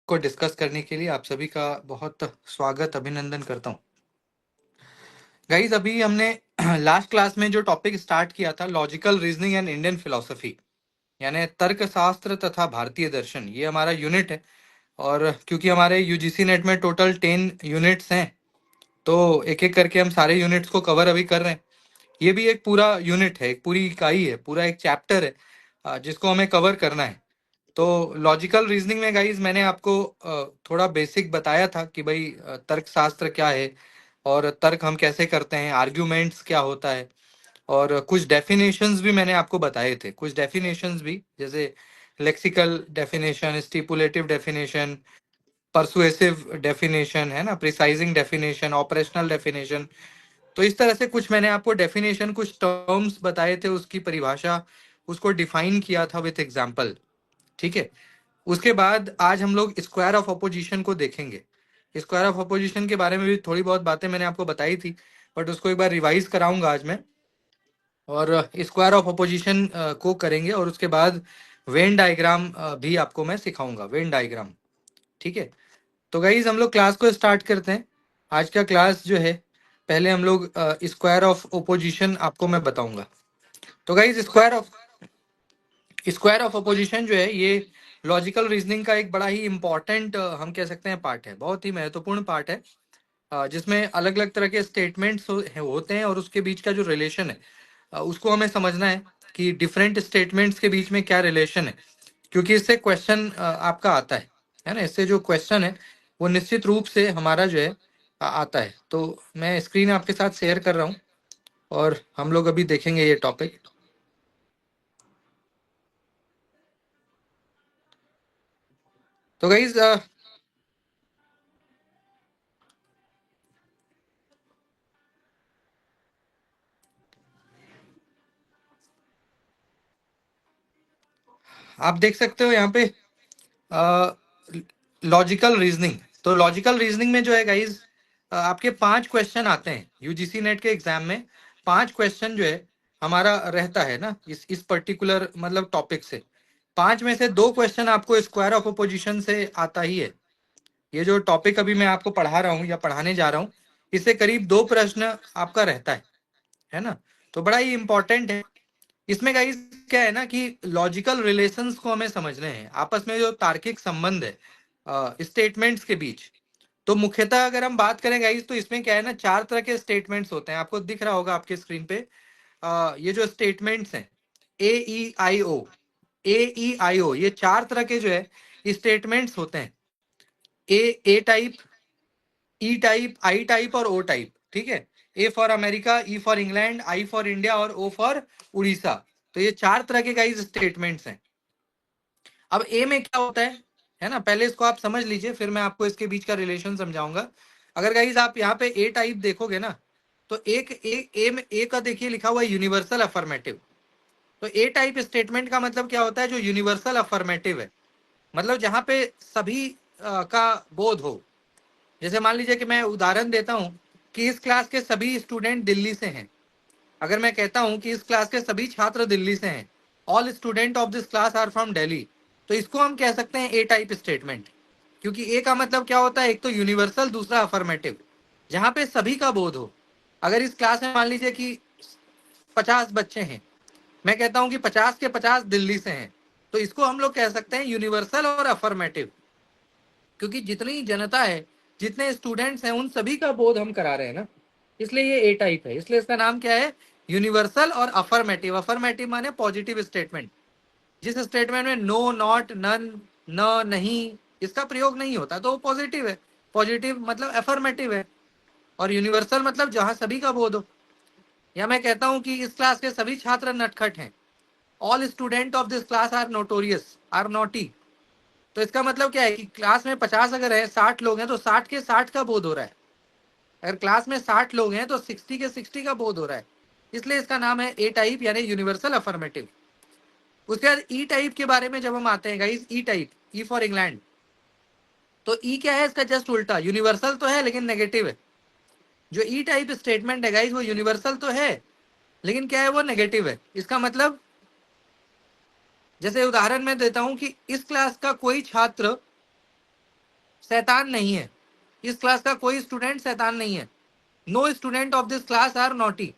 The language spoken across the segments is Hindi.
को डिस्कस करने के लिए आप सभी का बहुत स्वागत अभिनंदन करता हूँ। गाइस, अभी हमने लास्ट क्लास में जो टॉपिक स्टार्ट किया था, logical reasoning and Indian philosophy, यानी तर्कशास्त्र तथा भारतीय दर्शन, ये हमारा यूनिट है। और क्योंकि हमारे यूजीसी नेट में टोटल 10 यूनिट्स हैं, तो एक एक करके हम सारे यूनिट्स को कवर अभी कर रहे हैं। ये भी एक पूरा यूनिट है, एक पूरी इकाई है, पूरा एक चैप्टर है जिसको हमें कवर करना है। तो लॉजिकल रीजनिंग में गाइज मैंने आपको थोड़ा बेसिक बताया था कि भाई तर्कशास्त्र क्या है और तर्क हम कैसे करते हैं, आर्ग्यूमेंट्स क्या होता है। और कुछ डेफिनेशंस भी मैंने आपको बताए थे, कुछ डेफिनेशंस भी, जैसे lexical definition, stipulative definition, persuasive definition, है ना, प्रिसाइजिंग डेफिनेशन, ऑपरेशनल डेफिनेशन। तो इस तरह से कुछ मैंने आपको डेफिनेशन, कुछ टर्म्स बताए थे, उसकी परिभाषा, उसको डिफाइन किया था विथ एग्जाम्पल। ठीक है। उसके बाद आज हम लोग स्क्वायर ऑफ अपोजिशन को देखेंगे। स्क्वायर ऑफ अपोजिशन के बारे में भी थोड़ी बहुत बातें मैंने आपको बताई थी, बट उसको एक बार रिवाइज कराऊंगा आज मैं। और स्क्वायर ऑफ अपोजिशन को करेंगे और उसके बाद वेन डायग्राम भी आपको मैं सिखाऊंगा, वेन डायग्राम। ठीक है। तो गाइज हम लोग क्लास को स्टार्ट करते हैं। आज का क्लास जो है, पहले हम लोग स्क्वायर ऑफ ओपोजिशन आपको मैं बताऊंगा। तो गाइज स्क्वायर ऑफ अपोजिशन जो है, ये लॉजिकल रीजनिंग का एक बड़ा ही इंपॉर्टेंट हम कह सकते हैं पार्ट है, बहुत ही महत्वपूर्ण पार्ट है, जिसमें अलग अलग तरह के स्टेटमेंट्स होते हैं और उसके बीच का जो रिलेशन है उसको हमें समझना है कि डिफरेंट स्टेटमेंट्स के बीच में क्या रिलेशन है, क्योंकि इससे क्वेश्चन आपका आता है ना। इससे जो क्वेश्चन है वो निश्चित रूप से हमारा जो है आता है। तो मैं स्क्रीन आपके साथ शेयर कर रहा हूँ और हम लोग अभी देखेंगे ये टॉपिक। तो गाइज आप देख सकते हो यहाँ पे लॉजिकल रीजनिंग। तो लॉजिकल रीजनिंग में जो है गाइज, आपके 5 क्वेश्चन आते हैं यूजीसी नेट के एग्जाम में। 5 क्वेश्चन जो है हमारा रहता है ना, इस पर्टिकुलर मतलब टॉपिक से। 5 में से 2 क्वेश्चन आपको स्क्वायर ऑफ अपोजिशन से आता ही है। ये जो टॉपिक अभी मैं आपको पढ़ा रहा हूँ या पढ़ाने जा रहा हूँ, इससे करीब 2 प्रश्न आपका रहता है ना। तो बड़ा ही इंपॉर्टेंट है। इसमें गाइस क्या है ना कि लॉजिकल रिलेशंस को हमें समझने हैं, आपस में जो तार्किक संबंध है स्टेटमेंट्स के बीच। तो मुख्यतः अगर हम बात करें गाइस, तो इसमें क्या है ना, 4 तरह के स्टेटमेंट्स होते हैं। आपको दिख रहा होगा आपके स्क्रीन पे ये जो स्टेटमेंट्स हैं, ए ई आई ओ, ये 4 तरह के जो है स्टेटमेंट्स होते हैं। A type, E type, I type और ओ टाइप। ठीक है। A for America, E for England, I for India और ओ फॉर उड़ीसा। तो ये 4 तरह के गाइस स्टेटमेंट्स हैं। अब ए में क्या होता है ना, पहले इसको आप समझ लीजिए, फिर मैं आपको इसके बीच का रिलेशन समझाऊंगा। अगर गाइस आप यहाँ पे ए टाइप देखोगे ना, तो एक ए में ए का देखिए लिखा हुआ है यूनिवर्सल अफर्मेटिव। तो ए टाइप स्टेटमेंट का मतलब क्या होता है, जो यूनिवर्सल अफर्मेटिव है, मतलब जहां पे सभी का बोध हो। जैसे मान लीजिए कि मैं उदाहरण देता हूं कि इस क्लास के सभी स्टूडेंट दिल्ली से हैं। अगर मैं कहता हूं कि इस क्लास के सभी छात्र दिल्ली से हैं, all student of this class are from Delhi, तो इसको हम कह सकते हैं ए टाइप स्टेटमेंट। क्योंकि ए का मतलब क्या होता है, एक तो यूनिवर्सल, दूसरा अफर्मेटिव, जहां पे सभी का बोध हो। अगर इस क्लास में मान लीजिए कि 50 बच्चे हैं, मैं कहता हूं कि 50 के 50 दिल्ली से हैं, तो इसको हम लोग कह सकते हैं यूनिवर्सल और अफर्मेटिव। क्योंकि जितनी जनता है, जितने स्टूडेंट्स हैं, उन सभी का बोध हम करा रहे हैं ना, इसलिए ये ए टाइप है। इसलिए इसका नाम क्या है, यूनिवर्सल और अफर्मेटिव। अफर्मेटिव माने पॉजिटिव स्टेटमेंट, जिस स्टेटमेंट में नो, नॉट, नन, न, नहीं, इसका प्रयोग नहीं होता, तो वो पॉजिटिव है। पॉजिटिव मतलब अफर्मेटिव है। और यूनिवर्सल मतलब जहां सभी का बोध हो। या मैं कहता हूं कि इस क्लास के सभी छात्र नटखट हैं, all student of this class are notorious, are naughty. तो इसका मतलब क्या है कि क्लास में 50 अगर है, 60 लोग हैं, तो 60 के 60 का बोध हो रहा है। अगर क्लास में 60 लोग हैं तो 60 के 60 का बोध हो रहा है। इसलिए इसका नाम है ए टाइप, यानी यूनिवर्सल अफर्मेटिव। उसके बाद ई टाइप के बारे में जब हम आते हैं guys, E type, E for England. तो ई क्या है, इसका जस्ट उल्टा, यूनिवर्सल तो है लेकिन नेगेटिव है। जो ई टाइप स्टेटमेंट है गाइस, वो यूनिवर्सल तो है लेकिन क्या है, वो नेगेटिव है। इसका मतलब, जैसे उदाहरण मैं देता हूं कि इस क्लास का कोई छात्र शैतान नहीं है, इस क्लास का कोई स्टूडेंट शैतान नहीं है। No student of this class are naughty.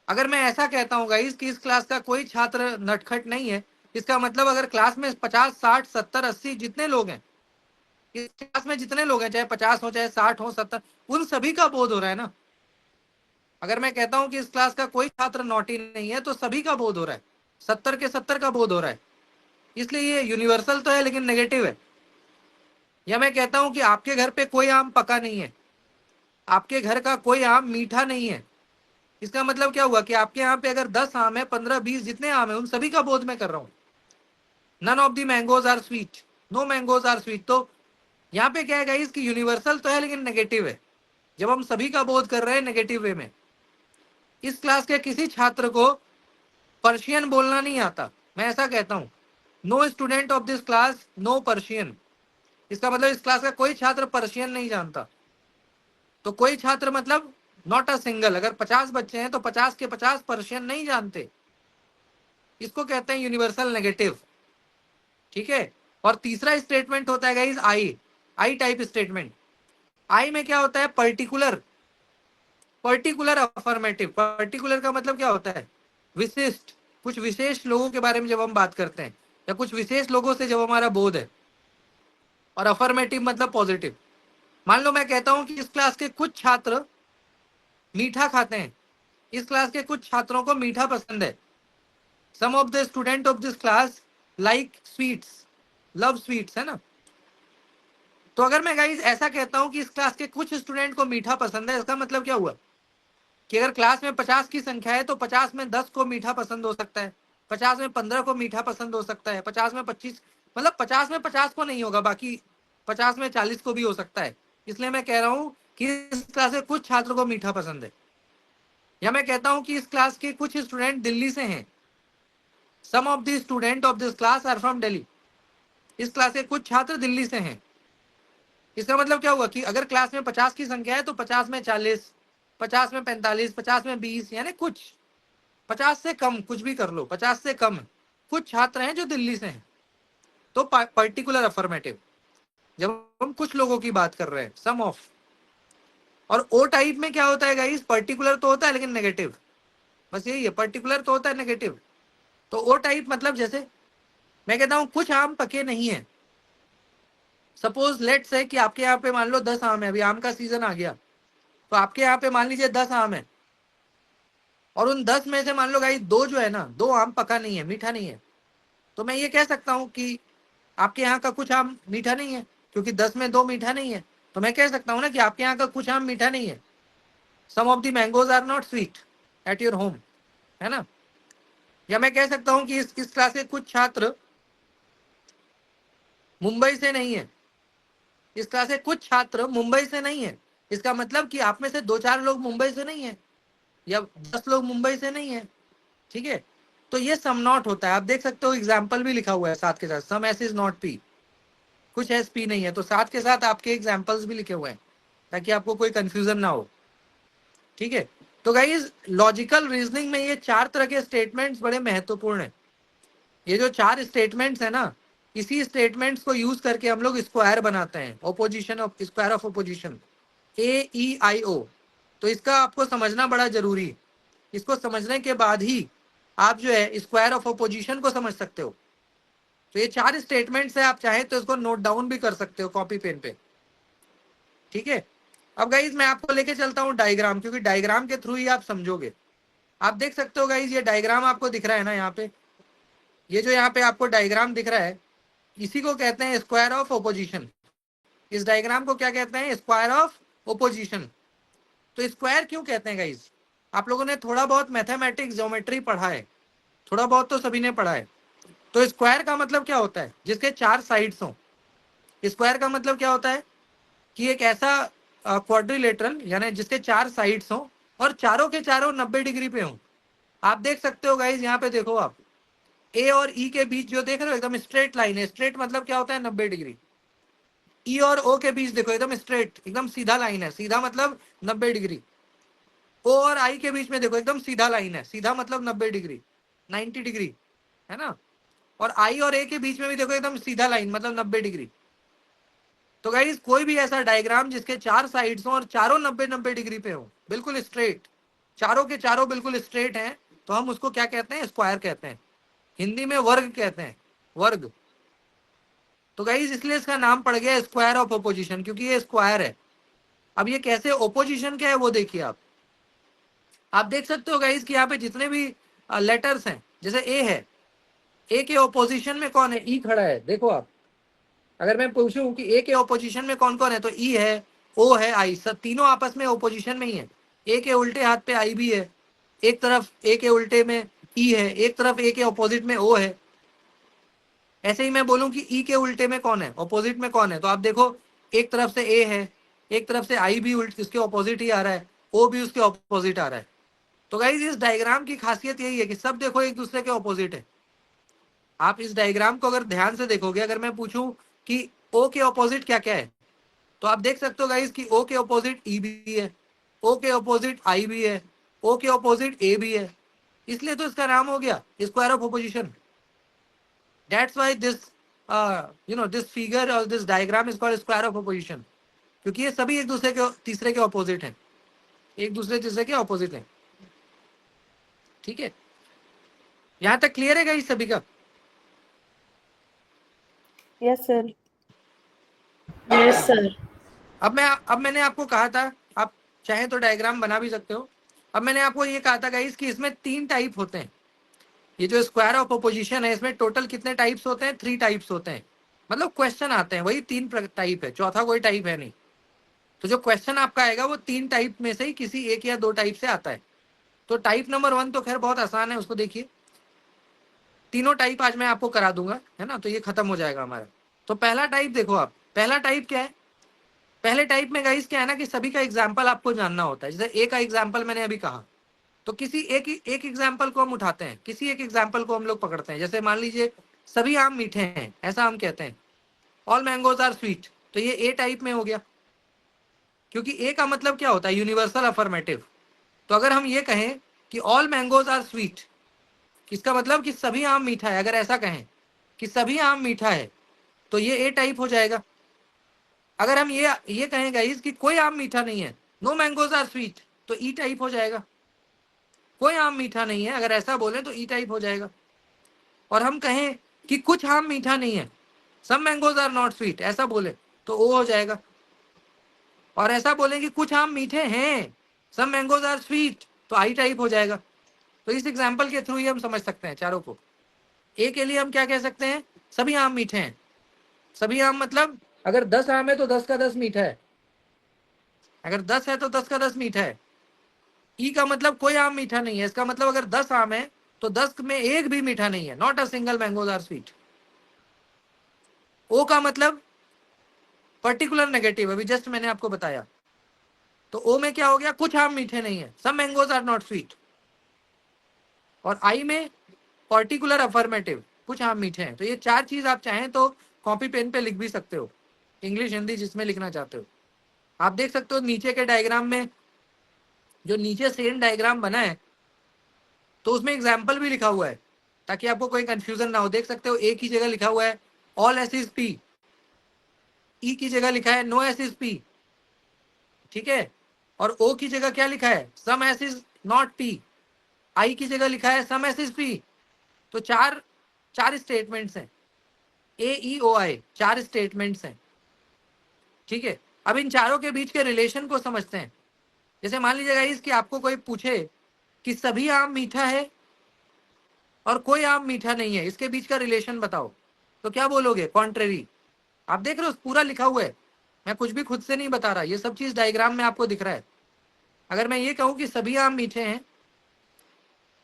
अगर मैं ऐसा कहता हूँ गाइस कि इस क्लास का कोई छात्र नटखट नहीं है, इसका मतलब अगर क्लास में 50, 60, 70, 80 जितने लोग हैं, इस क्लास में जितने लोग हैं, चाहे 50 हो, चाहे 60 हो, 70, उन सभी का बोध हो रहा है ना। अगर मैं कहता हूं कि इस क्लास का कोई छात्र नॉटी नहीं है, तो सभी का बोध हो रहा है, 70 के 70 का बोध हो रहा है। इसलिए ये यूनिवर्सल तो है लेकिन नेगेटिव है। या मैं कहता हूं कि आपके घर पे कोई आम पका नहीं है, आपके घर का कोई आम मीठा नहीं है, इसका मतलब क्या हुआ कि आपके यहाँ पे अगर 10 आम है, 15, 20 जितने आम है, उन सभी का बोध मैं कर रहा हूँ। None of the mangoes are sweet, no mangoes are sweet. तो यहाँ पे क्या है गाइस कि यूनिवर्सल तो है लेकिन नेगेटिव है, जब हम सभी का बोध कर रहे हैं नेगेटिव वे में। इस क्लास के किसी छात्र को पर्शियन बोलना नहीं आता, मैं ऐसा कहता हूँ, no student of this class no Persian. इसका मतलब इस क्लास का कोई छात्र पर्शियन नहीं जानता। तो कोई छात्र मतलब नॉट अ सिंगल। अगर 50 बच्चे हैं तो 50 के 50 पर्शियन नहीं जानते, इसको कहते हैं यूनिवर्सल नेगेटिव। ठीक है। और तीसरा स्टेटमेंट होता है गाइस आई टाइप स्टेटमेंट। आई में क्या होता है, पर्टिकुलर अफर्मेटिव। पर्टिकुलर का मतलब क्या होता है, विशिष्ट, कुछ विशेष लोगों के बारे में जब हम बात करते हैं, या कुछ विशेष लोगों से जब हमारा बोध है। और अफर्मेटिव मतलब पॉजिटिव। मान लो मैं कहता हूं कि इस क्लास के कुछ छात्र मीठा खाते हैं, इस क्लास के कुछ छात्रों को मीठा पसंद है। Some of the student of this class like sweets, love sweets, है ना। तो अगर मैं गाइस ऐसा कहता हूं कि इस क्लास के कुछ स्टूडेंट को मीठा पसंद है, इसका मतलब क्या हुआ कि अगर क्लास में 50 की संख्या है तो 50 में 10 को मीठा पसंद हो सकता है, 50 में 15 को मीठा पसंद हो सकता है, 50 में 25, मतलब 50 में 50 को नहीं होगा, बाकी 50 में 40 को भी हो सकता है। इसलिए मैं कह रहा हूं कि इस क्लास के कुछ छात्र को मीठा पसंद है। या मैं कहता हूं कि इस क्लास के कुछ स्टूडेंट दिल्ली से हैं, some of the student of this class are from Delhi. इस क्लास के कुछ छात्र दिल्ली से हैं। इसका मतलब क्या हुआ कि अगर क्लास में 50 की संख्या है तो 50 में 40, 50 में 45, 50 में 20, यानी कुछ 50 से कम, कुछ भी कर लो, 50 से कम कुछ छात्र हैं जो दिल्ली से हैं। तो पर्टिकुलर अफर्मेटिव, जब हम कुछ लोगों की बात कर रहे हैं, सम ऑफ। और ओ टाइप में क्या होता है गाइस, पर्टिकुलर तो होता है लेकिन नेगेटिव, बस यही है, पर्टिकुलर तो होता है नेगेटिव। तो ओ टाइप मतलब जैसे मैं कहता हूं कुछ आम पके नहीं है। सपोज लेट से कि आपके यहाँ पे मान लो 10 आम है, अभी आम का सीजन आ गया, तो आपके यहाँ पे मान लीजिए 10 आम है, और उन 10 में से मान लो गाइस दो जो है ना, दो आम पका नहीं है, मीठा नहीं है। तो मैं ये कह सकता हूँ कि आपके यहाँ का कुछ आम मीठा नहीं है, क्योंकि 10 में दो मीठा नहीं है। तो मैं कह सकता हूँ ना कि आपके यहाँ का कुछ आम मीठा नहीं है, some of the mangoes are not sweet at your home, है ना। या मैं कह सकता हूँ कि इस क्लास के कुछ छात्र मुंबई से नहीं है, इस क्लास के कुछ छात्र मुंबई से नहीं है। इसका मतलब कि आप में से 2-4 लोग मुंबई से नहीं है, या 10 लोग मुंबई से नहीं है। ठीक है। तो ये सम नॉट होता है, आप देख सकते हो एग्जाम्पल भी लिखा हुआ है साथ के साथ, सम एस इज नॉट पी, कुछ एस पी नहीं है, तो साथ के साथ आपके एग्जाम्पल्स भी लिखे हुए हैं ताकि आपको कोई कंफ्यूजन ना हो। ठीक है। तो गाइस लॉजिकल रीजनिंग में ये 4 तरह के स्टेटमेंट्स बड़े महत्वपूर्ण हैं। ये जो 4 स्टेटमेंट्स है ना, इसी स्टेटमेंट्स को यूज करके हम लोग स्क्वायर बनाते हैं, opposition of square of opposition, AEIO। तो इसका आपको समझना बड़ा जरूरी है। इसको समझने के बाद ही आप जो है स्क्वायर ऑफ ओपोजिशन को समझ सकते हो। तो ये 4 स्टेटमेंट्स है, आप चाहे तो इसको नोट डाउन भी कर सकते हो कॉपी पेन पे। ठीक है। अब गाइज मैं आपको लेके चलता हूँ डायग्राम, क्योंकि डायग्राम के थ्रू ही आप समझोगे। आप देख सकते हो गाइज, ये डायग्राम आपको दिख रहा है ना यहाँ पे, ये जो यहाँ पे आपको डायग्राम दिख रहा है, इसी को कहते हैं स्क्वायर ऑफ ओपोजिशन। इस डायग्राम को क्या कहते हैं, स्क्वायर ऑफ ओपोजिशन। तो स्क्वायर क्यों कहते हैं गाइज, आप लोगों ने थोड़ा बहुत मैथमेटिक्स ज्योमेट्री पढ़ा है, थोड़ा बहुत तो सभी ने पढ़ा है। तो स्क्वायर का मतलब क्या होता है, जिसके 4 साइड्स हों। स्क्वायर का मतलब क्या होता है कि एक ऐसा क्वाड्रिलेटरल, यानी जिसके 4 साइड्स हों और चारों के चारों 90 डिग्री पे हों। आप देख सकते हो गाइज, यहाँ पे देखो आप, ए और ई के बीच जो देख रहे हो एकदम स्ट्रेट लाइन है। स्ट्रेट मतलब क्या होता है, 90 डिग्री। ई और ओ के बीच देखो एकदम स्ट्रेट, एकदम सीधा लाइन है, सीधा मतलब 90 डिग्री। ओ और आई के बीच में देखो एकदम सीधा लाइन है, सीधा मतलब 90 डिग्री, 90 डिग्री, है ना। और आई और ए के बीच में भी देखो एकदम सीधा लाइन मतलब 90 डिग्री। तो गाइस कोई भी ऐसा डायग्राम जिसके 4 साइड्स हो और चारों 90-90 डिग्री पे हो, बिल्कुल स्ट्रेट, चारों के चारों बिल्कुल स्ट्रेट हैं, तो हम उसको क्या कहते हैं? स्क्वायर कहते हैं, हिंदी में वर्ग कहते हैं, वर्ग। तो गाइस इसलिए इसका नाम पड़ गया स्क्वायर ऑफ ओपोजिशन, क्योंकि ये स्क्वायर है। अब ये कैसे ओपोजिशन क्या है वो देखिए आप देख सकते हो गाइस कि यहाँ पे जितने भी लेटर्स हैं, जैसे ए है, ए के ओपोजिशन में कौन है? ई खड़ा है। देखो आप, अगर मैं पूछूं कि ए के ओपोजिशन में कौन कौन है, तो ई है, ओ है, आई, सब तीनों आपस में ओपोजिशन में ही है। ए के उल्टे हाथ पे आई भी है, एक तरफ ए के उल्टे में ई है, एक तरफ ए के ऑपोजिट में ओ है। ऐसे ही मैं बोलूं कि ई के उल्टे में कौन है, ऑपोजिट में कौन है, तो आप देखो एक तरफ से ए है, एक तरफ से आई भी उसके ऑपोजिट ही आ रहा है, ओ भी उसके ऑपोजिट आ रहा है। तो गाइस इस डायग्राम की खासियत यही है कि सब देखो एक दूसरे के ऑपोजिट है। आप इस डायग्राम को अगर ध्यान से देखोगे, अगर मैं पूछूं कि ओ के ऑपोजिट क्या क्या है, तो आप देख सकते हो गाइस कि ओ के ऑपोजिट ई भी है, ओ के ऑपोजिट आई भी है, ओ के ऑपोजिट ए भी है। इसलिए तो इसका नाम हो गया square of opposition. That's why this this figure और this diagram is called square of opposition, क्योंकि ये सभी एक दूसरे के तीसरे के ऑपोजिट हैं, एक दूसरे तीसरे के ऑपोजिट हैं। ठीक है, यहां तक क्लियर है गाइस सभी का? Yes sir. Yes sir. अब मैंने आपको कहा था, आप चाहे तो डायग्राम बना भी सकते हो। अब मैंने आपको ये कहा था गाइस कि इसमें 3 टाइप होते हैं। ये जो स्क्वायर ऑफ ऑपोजिशन है, इसमें टोटल कितने टाइप्स होते हैं? 3 टाइप्स होते हैं। मतलब क्वेश्चन आते हैं वही 3 टाइप है, चौथा कोई टाइप है नहीं। तो जो क्वेश्चन आपका आएगा वो 3 टाइप में से ही किसी एक या 2 टाइप से आता है। तो टाइप नंबर 1 तो खैर बहुत आसान है, उसको देखिए। तीनों टाइप आज मैं आपको करा दूंगा, है ना, तो ये खत्म हो जाएगा हमारा। तो पहला टाइप देखो आप, पहला टाइप क्या है? पहले टाइप में गाइस क्या है ना कि सभी का एग्जाम्पल आपको जानना होता है। जैसे ए का एग्जाम्पल मैंने अभी कहा, तो किसी एक एग्जाम्पल को हम उठाते हैं, किसी एक एग्जाम्पल को हम लोग पकड़ते हैं। जैसे मान लीजिए सभी आम मीठे हैं, ऐसा हम कहते हैं, ऑल मैंगोज आर स्वीट, तो ये ए टाइप में हो गया, क्योंकि ए का मतलब क्या होता है? Universal affirmative. तो अगर हम ये कहें कि ऑल मैंगोज आर स्वीट, इसका मतलब कि सभी आम मीठा है। अगर ऐसा कहें कि सभी आम मीठा है, तो ये ए टाइप हो जाएगा। अगर हम ये कहें गाइस कि कोई आम मीठा नहीं है, नो मैंगोज आर स्वीट, तो ई टाइप हो जाएगा। कोई आम मीठा नहीं है, अगर ऐसा बोले तो ई टाइप हो जाएगा। और हम कहें कि कुछ आम मीठा नहीं है, सम मैंगोज आर नॉट स्वीट, ऐसा बोले तो ओ हो जाएगा। और ऐसा बोले कि कुछ आम मीठे हैं, सम मैंगोज आर स्वीट, तो आई टाइप हो जाएगा। तो इस एग्जाम्पल के थ्रू ही हम समझ सकते हैं चारों को। ए के लिए हम क्या कह सकते हैं? सभी आम मीठे हैं। सभी आम मतलब अगर 10 आम है तो 10 का 10 मीठा है, अगर 10 है तो 10 का 10 मीठा है। ई का मतलब कोई आम मीठा नहीं है, इसका मतलब अगर 10 आम है तो 10 में एक भी मीठा नहीं है, not a single mangoes are sweet. O का मतलब पर्टिकुलर नेगेटिव, अभी जस्ट मैंने आपको बताया। तो ओ में क्या हो गया? कुछ आम मीठे नहीं है, सम मैंगोज आर नॉट स्वीट। और आई में पर्टिकुलर अफर्मेटिव, कुछ आम मीठे हैं। तो ये 4 चीज आप चाहें तो कॉपी पेन पे लिख भी सकते हो, इंग्लिश हिंदी जिसमें लिखना चाहते हो। आप देख सकते हो नीचे के डायग्राम में, जो नीचे सेम डायग्राम बना है, तो उसमें एग्जाम्पल भी लिखा हुआ है, ताकि आपको कोई कंफ्यूजन ना हो। देख सकते हो ए की जगह लिखा हुआ है ऑल एस इज पी, ई की जगह लिखा है नो एस इज पी, ठीक है। और ओ की जगह क्या लिखा है? सम एस इज नॉट पी। आई की जगह लिखा है सम एस इज पी। तो चार स्टेटमेंट्स हैं, ए ई ओ आई, 4 स्टेटमेंट्स हैं, ठीक है। अब इन चारों के बीच के रिलेशन को समझते हैं। जैसे मान लीजिएगा इसकी आपको कोई पूछे कि सभी आम मीठा है और कोई आम मीठा नहीं है, इसके बीच का रिलेशन बताओ, तो क्या बोलोगे? कॉन्ट्रेरी। आप देख रहे हो पूरा लिखा हुआ है, मैं कुछ भी खुद से नहीं बता रहा, ये सब चीज डायग्राम में आपको दिख रहा है। अगर मैं ये कहूं कि सभी आम मीठे हैं,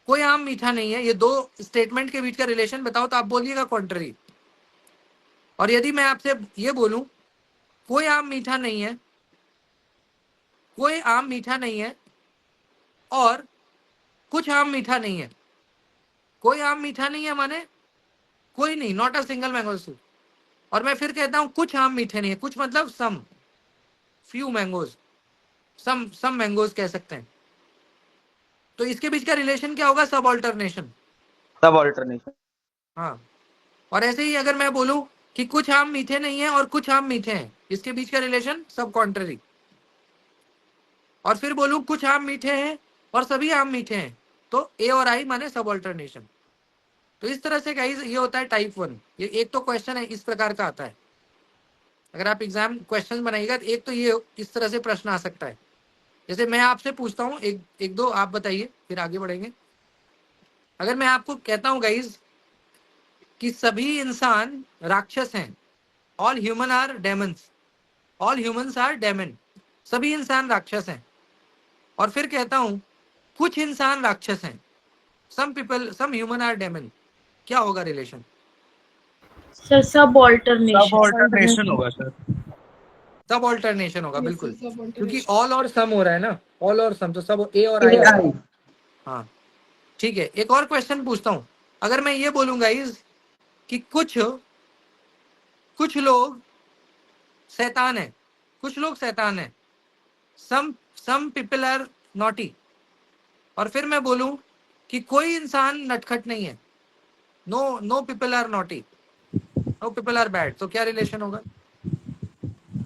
कोई आम मीठा नहीं है, ये 2 स्टेटमेंट के बीच का रिलेशन बताओ, तो आप बोलिएगा कॉन्ट्रेरी। और यदि मैं आपसे ये बोलूं कोई आम मीठा नहीं है, कोई आम मीठा नहीं है और कुछ आम मीठा नहीं है, कोई आम मीठा नहीं है माने कोई नहीं, नॉट अ सिंगल मैंगो। और मैं फिर कहता हूं कुछ आम मीठे नहीं है, कुछ मतलब सम, फ्यू मैंगोज, सम मैंगोज कह सकते हैं। तो इसके बीच का रिलेशन क्या होगा? सब ऑल्टरनेशन। सब ऑल्टरनेशन। हाँ। और ऐसे ही अगर मैं बोलूं कि कुछ आम मीठे नहीं है और कुछ आम मीठे हैं, इसके बीच का रिलेशन सब कॉन्ट्ररी। और फिर बोलूं कुछ आम मीठे हैं और सभी आम मीठे हैं, तो ए और आई माने सब ऑल्टरनेशन। तो इस तरह से गाइस ये होता है टाइप 1। ये एक तो क्वेश्चन है इस प्रकार का आता है, अगर आप एग्जाम क्वेश्चन बनाइएगा तो एक तो ये इस तरह से प्रश्न आ सकता है। जैसे मैं आपसे पूछता हूँ एक दो आप बताइए, फिर आगे बढ़ेंगे। अगर मैं आपको कहता हूँ गाइस कि सभी इंसान राक्षस हैं, all human are demons, all humans are demon, सभी इंसान राक्षस हैं, और फिर कहता हूँ कुछ इंसान राक्षस हैं, some people some human are demon, क्या होगा relation? Sir sub subalternation. Alternation होगा सर। सब ऑल्टरनेशन होगा, बिल्कुल, सब क्योंकि alternation। ऑल और सम हो रहा है ना, ऑल और सम, तो सब ए और आई। हाँ ठीक है, एक और क्वेश्चन पूछता हूँ। अगर मैं ये बोलूंगा इस कि कुछ लोग शैतान है, कुछ लोग शैतान है, सम पीपल आर नॉटी, और फिर मैं बोलूं कि कोई इंसान नटखट नहीं है, no people are naughty, no people are bad, तो क्या रिलेशन होगा?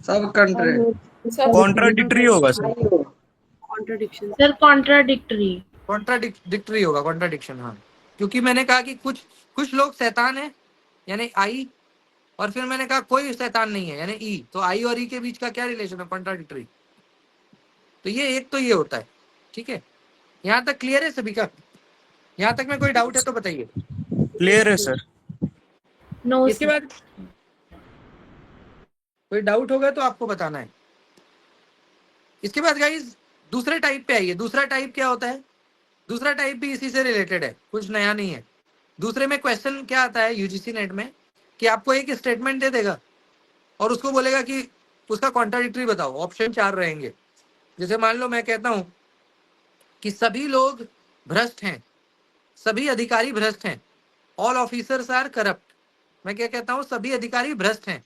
सब कंट्री सब कॉन्ट्राडिक्टरी होगा sir. Contradiction. Sir contradictory. Contradictory होगा, कॉन्ट्राडिक्शन, हाँ, क्योंकि मैंने कहा कि कुछ लोग शैतान है यानी आई, और फिर मैंने कहा कोई शैतान नहीं है यानी ई, तो आई और ई के बीच का क्या रिलेशन है? कॉन्ट्राडिक्टरी। तो ये एक तो ये होता है, ठीक है, यहाँ तक क्लियर है सभी का? यहाँ तक में कोई डाउट है तो बताइए। क्लियर है सर। नो इसके सर। बाद कोई डाउट होगा तो आपको बताना है। इसके बाद गाइस दूसरे टाइप पे आइए। दूसरा टाइप क्या होता है? दूसरा टाइप भी इसी से रिलेटेड है, कुछ नया नहीं है। दूसरे में क्वेश्चन क्या आता है यूजीसी नेट में कि आपको एक स्टेटमेंट दे देगा और उसको बोलेगा कि उसका कॉन्ट्राडिक्टरी बताओ, ऑप्शन 4 रहेंगे। जैसे मान लो मैं कहता हूं कि सभी लोग भ्रष्ट हैं, सभी अधिकारी भ्रष्ट हैं, ऑल ऑफिसर्स आर करप्ट। मैं क्या कहता हूं? सभी अधिकारी भ्रष्ट हैं,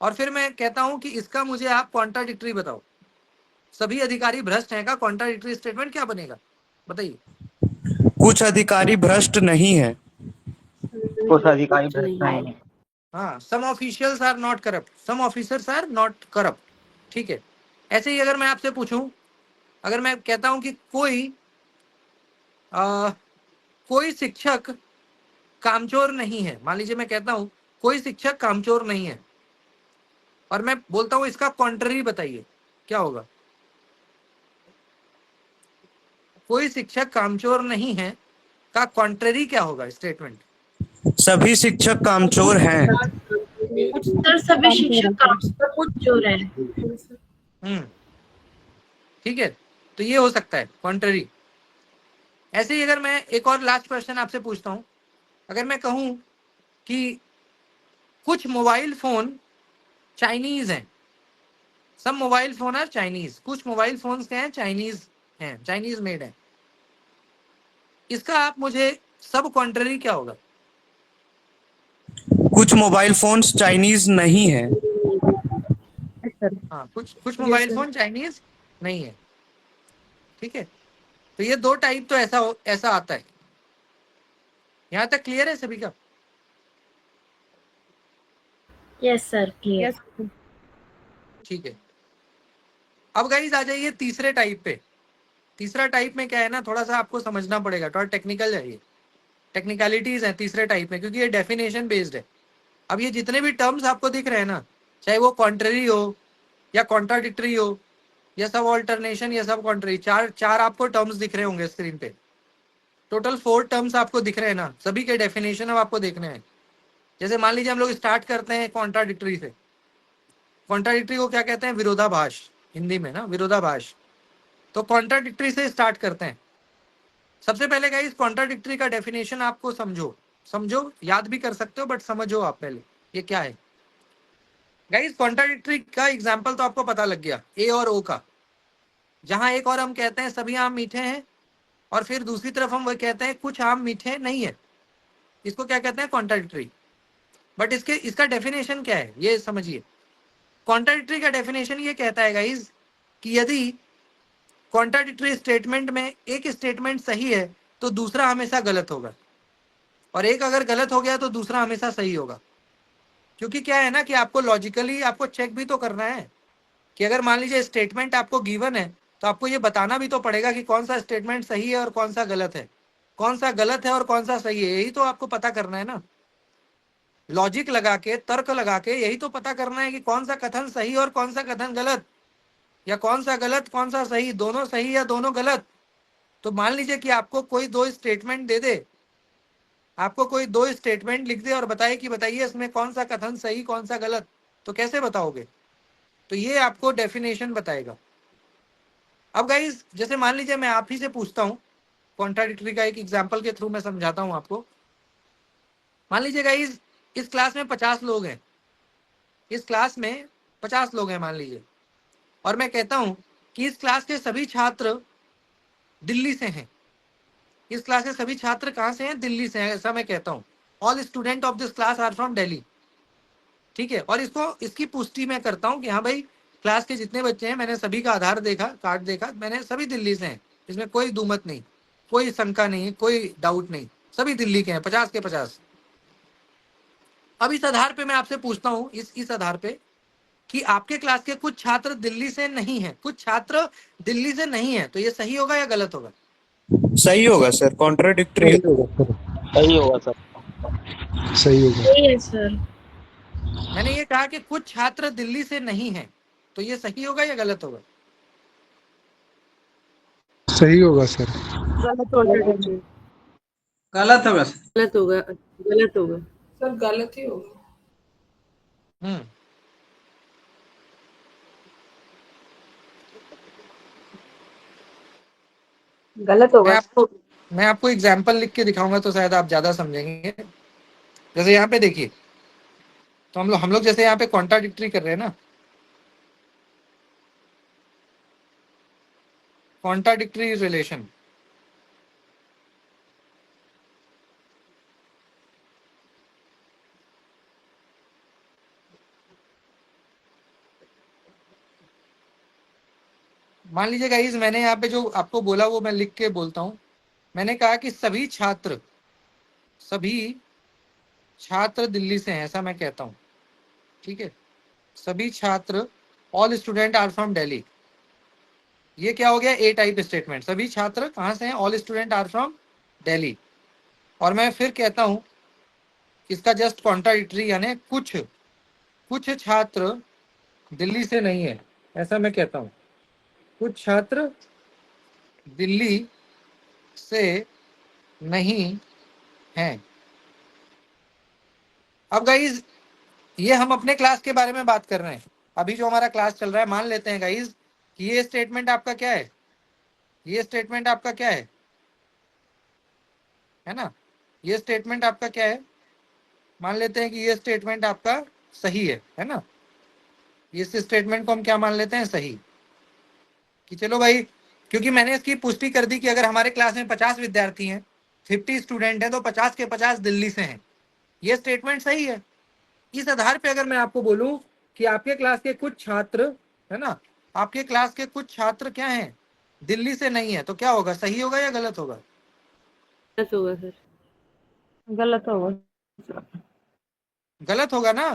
और फिर मैं कहता हूं कि इसका मुझे आप कॉन्ट्राडिक्टरी बताओ। सभी अधिकारी भ्रष्ट हैं का कॉन्ट्राडिक्टरी स्टेटमेंट क्या बनेगा, बताइए? कुछ अधिकारी भ्रष्ट नहीं है। कुछ अधिकारी भ्रष्ट नहीं है। हाँ, some officials are not corrupt, some officers are not corrupt, ठीक है। ऐसे ही अगर मैं आपसे पूछूं, अगर मैं कहता हूं कि कोई शिक्षक कामचोर नहीं है, मान लीजिए मैं कहता हूं कोई शिक्षक कामचोर नहीं है, और मैं बोलता हूं इसका कॉन्ट्ररी बताइए, क्या होगा? कोई शिक्षक कामचोर नहीं है का कॉन्ट्ररी क्या होगा स्टेटमेंट? सभी शिक्षक कामचोर हैं। कुछ सर सभी शिक्षक कामचोर हैं। ठीक है, तो ये हो सकता है कॉन्ट्ररी। ऐसे ही अगर मैं एक और लास्ट क्वेश्चन आपसे पूछता हूं, अगर मैं कहूं कि कुछ मोबाइल फोन चाइनीज हैं, सब मोबाइल फोन आर चाइनीज, कुछ मोबाइल फोन क्या हैं? चाइनीज हैं, चाइनीज मेड है, इसका आप मुझे सब कॉन्ट्ररी क्या होगा? कुछ मोबाइल फोन्स चाइनीज नहीं है। हाँ, कुछ मोबाइल फोन चाइनीज नहीं है, ठीक है। तो ये दो टाइप तो ऐसा आता है। यहाँ तक क्लियर है सभी का? Yes sir clear. ठीक है, अब गाइस आ जाइए तीसरे टाइप पे। तीसरा टाइप में क्या है ना, थोड़ा सा आपको समझना पड़ेगा, थोड़ा टेक्निकल है, ये टेक्निकलिटीज है तीसरे टाइप में, क्योंकि ये डेफिनेशन बेस्ड है। अब ये जितने भी टर्म्स आपको दिख रहे हैं ना, चाहे वो कॉन्ट्ररी हो या कॉन्ट्राडिक्टरी हो या सब ऑल्टरनेशन या सब कॉन्ट्ररी, चार आपको टर्म्स दिख रहे होंगे स्क्रीन पे। टोटल 4 टर्म्स आपको दिख रहे हैं ना, सभी के डेफिनेशन अब आपको देखने हैं। जैसे मान लीजिए हम लोग स्टार्ट करते हैं कॉन्ट्राडिक्टरी से। कॉन्ट्राडिक्टरी को क्या कहते हैं? विरोधाभास, हिंदी में ना विरोधाभास। तो कॉन्ट्राडिक्टरी से स्टार्ट करते हैं। सबसे पहले गाइस कॉन्ट्राडिक्टरी का डेफिनेशन आपको समझो, याद भी कर सकते हो बट समझो आप पहले ये क्या है। गाइस कॉन्ट्राडिक्टरी का एग्जांपल तो आपको पता लग गया, ए और ओ का। जहां एक और हम कहते हैं सभी आम मीठे हैं, और फिर दूसरी तरफ हम वो कहते हैं कुछ आम मीठे नहीं है, इसको क्या कहते हैं? कॉन्ट्राडिक्टरी। बट इसका डेफिनेशन क्या है ये समझिए। कॉन्ट्राडिक्टरी का डेफिनेशन ये कहता है गाइस कि यदि कॉन्ट्राडिक्टरी स्टेटमेंट में एक स्टेटमेंट सही है तो दूसरा हमेशा गलत होगा, और एक अगर गलत हो गया तो दूसरा हमेशा सही होगा। क्योंकि क्या है ना कि आपको लॉजिकली आपको चेक भी तो करना है कि अगर मान लीजिए स्टेटमेंट आपको गिवन है तो आपको ये बताना भी तो पड़ेगा कि कौन सा स्टेटमेंट सही है और कौन सा गलत है, कौन सा गलत है और कौन सा सही है, यही तो आपको पता करना है ना। लॉजिक लगा के, तर्क लगा के यही तो पता करना है कि कौन सा कथन सही और कौन सा कथन गलत, या कौन सा गलत कौन सा सही, दोनों सही या दोनों गलत। तो मान लीजिए कि आपको कोई दो स्टेटमेंट दे दे, आपको कोई दो स्टेटमेंट लिख दे और बताए कि बताइए इसमें कौन सा कथन सही कौन सा गलत, तो कैसे बताओगे? तो ये आपको डेफिनेशन बताएगा। अब गाइस जैसे मान लीजिए मैं आप ही से पूछता हूँ, कॉन्ट्राडिक्टरी का एक एग्जांपल के थ्रू मैं समझाता हूँ आपको। मान लीजिए गाइस इस क्लास में 50 लोग हैं, इस क्लास में 50 लोग हैं मान लीजिए, और मैं कहता हूँ कि इस क्लास के सभी छात्र दिल्ली से हैं। इस क्लास के सभी छात्र कहाँ से हैं? दिल्ली से हैं, ऐसा मैं कहता हूँ। All student of this class are from Delhi, ठीक है। और इसकी पुष्टि मैं करता हूँ कि हाँ भाई क्लास के जितने बच्चे हैं मैंने सभी का आधार देखा, कार्ड देखा, मैंने सभी दिल्ली से हैं, इसमें कोई दुमत नहीं, कोई शंका नहीं, कोई डाउट नहीं, सभी दिल्ली के हैं 50 के 50। अब इस आधार पे मैं आपसे पूछता हूँ, इस आधार पे कि आपके क्लास के कुछ छात्र दिल्ली से नहीं है, कुछ छात्र दिल्ली से नहीं है, तो ये सही होगा या गलत होगा? सही होगा सर, कॉन्ट्राडिक्टरी सही होगा सर, सही होगा सर। सही होगा। सही है सर। मैंने ये कहा कि कुछ छात्र दिल्ली से नहीं है, तो ये सही होगा या गलत होगा? सही होगा सर। गलत होगा। गलत होगा सर। गलत होगा, गलत होगा सर, गलत ही होगा। गलत होगा। मैं आपको एग्जाम्पल लिख के दिखाऊंगा तो शायद आप ज्यादा समझेंगे। जैसे यहाँ पे देखिए, तो हम लोग जैसे यहाँ पे कॉन्ट्राडिक्टरी कर रहे हैं ना, कॉन्ट्राडिक्टरी रिलेशन। मान लीजिए गाइस मैंने यहाँ पे जो आपको बोला वो मैं लिख के बोलता हूँ। मैंने कहा कि सभी छात्र दिल्ली से हैं, ऐसा मैं कहता हूँ, ठीक है। सभी छात्र, all student are from Delhi, ये क्या हो गया? A type statement. सभी छात्र कहाँ से हैं? All student are from Delhi. और मैं फिर कहता हूँ इसका जस्ट कॉन्ट्राडिक्टरी, यानी कुछ छात्र दिल्ली से नहीं है, ऐसा मैं कहता हूँ। कुछ छात्र दिल्ली से नहीं हैं। अब गाइज ये हम अपने क्लास के बारे में बात कर रहे हैं, अभी जो हमारा क्लास चल रहा है। मान लेते हैं गाइज कि ये स्टेटमेंट आपका क्या है, ये स्टेटमेंट आपका क्या है ना? ये स्टेटमेंट आपका क्या है? मान लेते हैं कि ये स्टेटमेंट आपका सही है ना? इस स्टेटमेंट को हम क्या मान लेते हैं? सही। कि चलो भाई, क्योंकि मैंने इसकी पुष्टि कर दी कि अगर हमारे क्लास में 50 विद्यार्थी हैं, 50 स्टूडेंट हैं, तो 50 के 50 दिल्ली से हैं, ये स्टेटमेंट सही है। इस आधार पे अगर मैं आपको बोलूं कि आपके क्लास के कुछ छात्र, है ना, आपके क्लास के कुछ छात्र क्या हैं? दिल्ली से नहीं है, तो क्या होगा? सही होगा या गलत होगा? गलत होगा सर। गलत होगा। गलत होगा ना,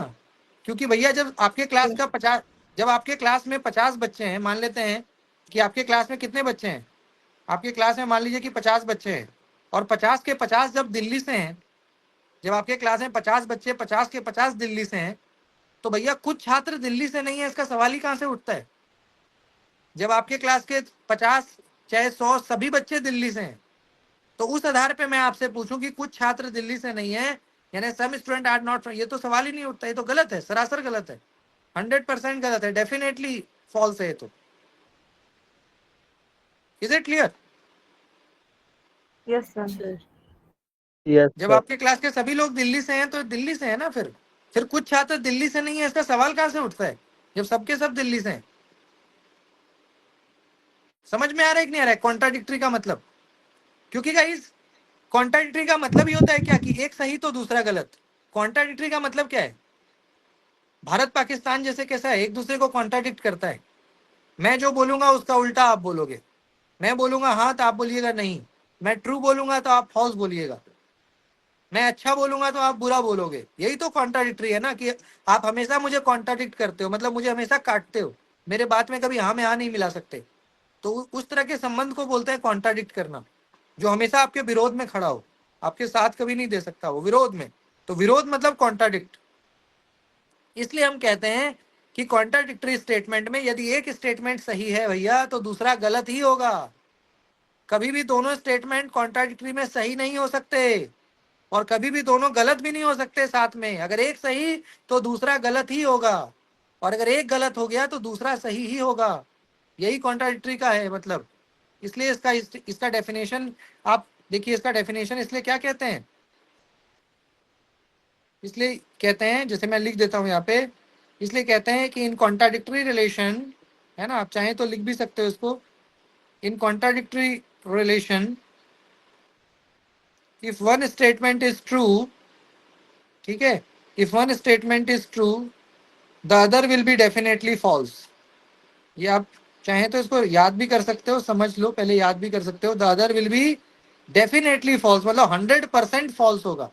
क्योंकि भैया जब आपके क्लास का 50, जब आपके क्लास में 50 बच्चे हैं, मान लेते हैं कि आपके क्लास में कितने बच्चे हैं? आपके क्लास में मान लीजिए कि 50 बच्चे हैं, और 50 के 50 जब दिल्ली से हैं, जब आपके क्लास में 50 बच्चे 50 के 50 दिल्ली से हैं, तो भैया कुछ छात्र दिल्ली से नहीं है, इसका सवाल ही कहां से उठता है? जब आपके क्लास के 50 चाहे 100 सभी बच्चे दिल्ली से हैं, तो उस आधार पे मैं आपसे पूछूं कि कुछ छात्र दिल्ली से नहीं है, यानी सम स्टूडेंट आर नॉट, ये तो सवाल ही नहीं उठता। ये तो गलत है, सरासर गलत है, 100% गलत है, डेफिनेटली फॉल्स है। तो is it clear? Yes sir. जब आपके क्लास के सभी लोग दिल्ली से हैं तो दिल्ली से है ना, फिर कुछ छात्र दिल्ली से नहीं है, इसका सवाल कहां से उठता है जब सबके सब दिल्ली से हैं? समझ में आ रहा है कि नहीं आ रहा है कॉन्ट्राडिक्टरी का मतलब? क्योंकि गाइस कॉन्ट्राडिक्टरी का मतलब ये होता है क्या कि एक सही तो दूसरा गलत। कॉन्ट्राडिक्टरी का मतलब क्या है? भारत पाकिस्तान जैसे कैसा है, एक दूसरे को कॉन्ट्राडिक्ट करता है। मैं जो बोलूंगा उसका उल्टा आप बोलोगे, मैं बोलूंगा हाँ तो आप बोलिएगा नहीं, मैं ट्रू बोलूंगा तो आप फॉल्स बोलिएगा। मैं अच्छा बोलूंगा तो आप बुरा बोलोगे, यही तो कॉन्ट्राडिक्टरी है ना, कि आप हमेशा मुझे कॉन्ट्राडिक्ट करते हो, मतलब मुझे हमेशा काटते हो, मेरे बात में कभी हाँ में हाँ नहीं मिला सकते। तो उस तरह के संबंध को बोलते हैं कॉन्ट्राडिक्ट करना, जो हमेशा आपके विरोध में खड़ा हो, आपके साथ कभी नहीं दे सकता, वो विरोध में। तो विरोध मतलब कॉन्ट्राडिक्ट। इसलिए हम कहते हैं कि कॉन्ट्राडिक्टरी स्टेटमेंट में यदि एक स्टेटमेंट सही है भैया तो दूसरा गलत ही होगा। कभी भी दोनों स्टेटमेंट कॉन्ट्राडिक्टरी में सही नहीं हो सकते, और कभी भी दोनों गलत भी नहीं हो सकते साथ में। अगर एक सही तो दूसरा गलत ही होगा, और अगर एक गलत हो गया तो दूसरा सही ही होगा। यही कॉन्ट्राडिक्टरी का है मतलब। इसलिए इसका डेफिनेशन आप देखिए, इसका डेफिनेशन इसलिए क्या कहते हैं, इसलिए कहते हैं, जैसे मैं लिख देता हूं यहाँ पे, इसलिए कहते हैं कि इन कॉन्ट्राडिक्टरी रिलेशन, है ना, आप चाहें तो लिख भी सकते हो इसको, in contradictory relation if one statement is true, ठीक है, if one statement is true the other will be definitely false. ये आप चाहें तो इसको याद भी कर सकते हो, समझ लो, पहले याद भी कर सकते हो। The other will be definitely false, मतलब 100% फॉल्स होगा,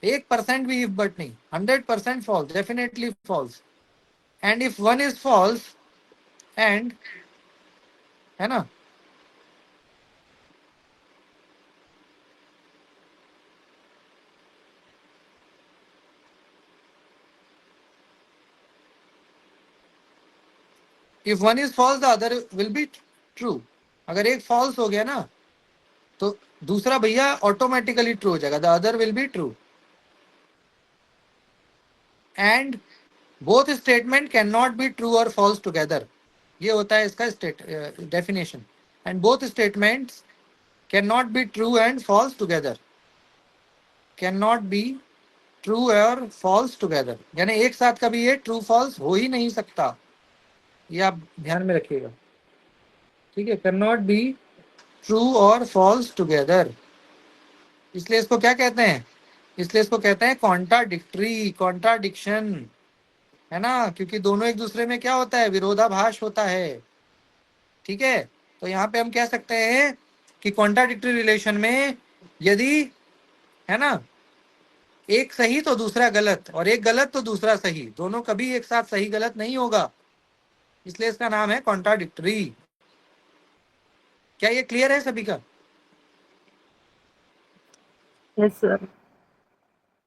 1% भी इफ बट नहीं, 100% false, definitely false. And if one is false and, है ना, if one is false the other will be true. अगर एक फॉल्स हो गया ना तो दूसरा भैया ऑटोमेटिकली ट्रू हो जाएगा, the other will be true. And both statement can not be true और फॉल्स टुगेदर, ये होता है इसका definition. And both statements can not be true and false together, can not be true और फॉल्स टुगेदर, यानी एक साथ कभी ये ट्रू फॉल्स हो ही नहीं सकता, ये आप ध्यान में रखिएगा, ठीक है, कैन नॉट बी ट्रू और फॉल्स टुगेदर। इसलिए इसको क्या कहते हैं, इसलिए इसको कहते हैं कॉन्ट्राडिक्टरी, कॉन्ट्राडिक्शन, है ना, क्योंकि दोनों एक दूसरे में क्या होता है, विरोधाभास होता है, ठीक है। तो यहाँ पे हम कह सकते हैं कि कॉन्ट्राडिक्टरी रिलेशन में यदि, है ना, एक सही तो दूसरा गलत, और एक गलत तो दूसरा सही, दोनों कभी एक साथ सही गलत नहीं होगा, इसलिए इसका नाम है कॉन्ट्राडिक्टरी। क्या ये क्लियर है सभी का? Yes sir.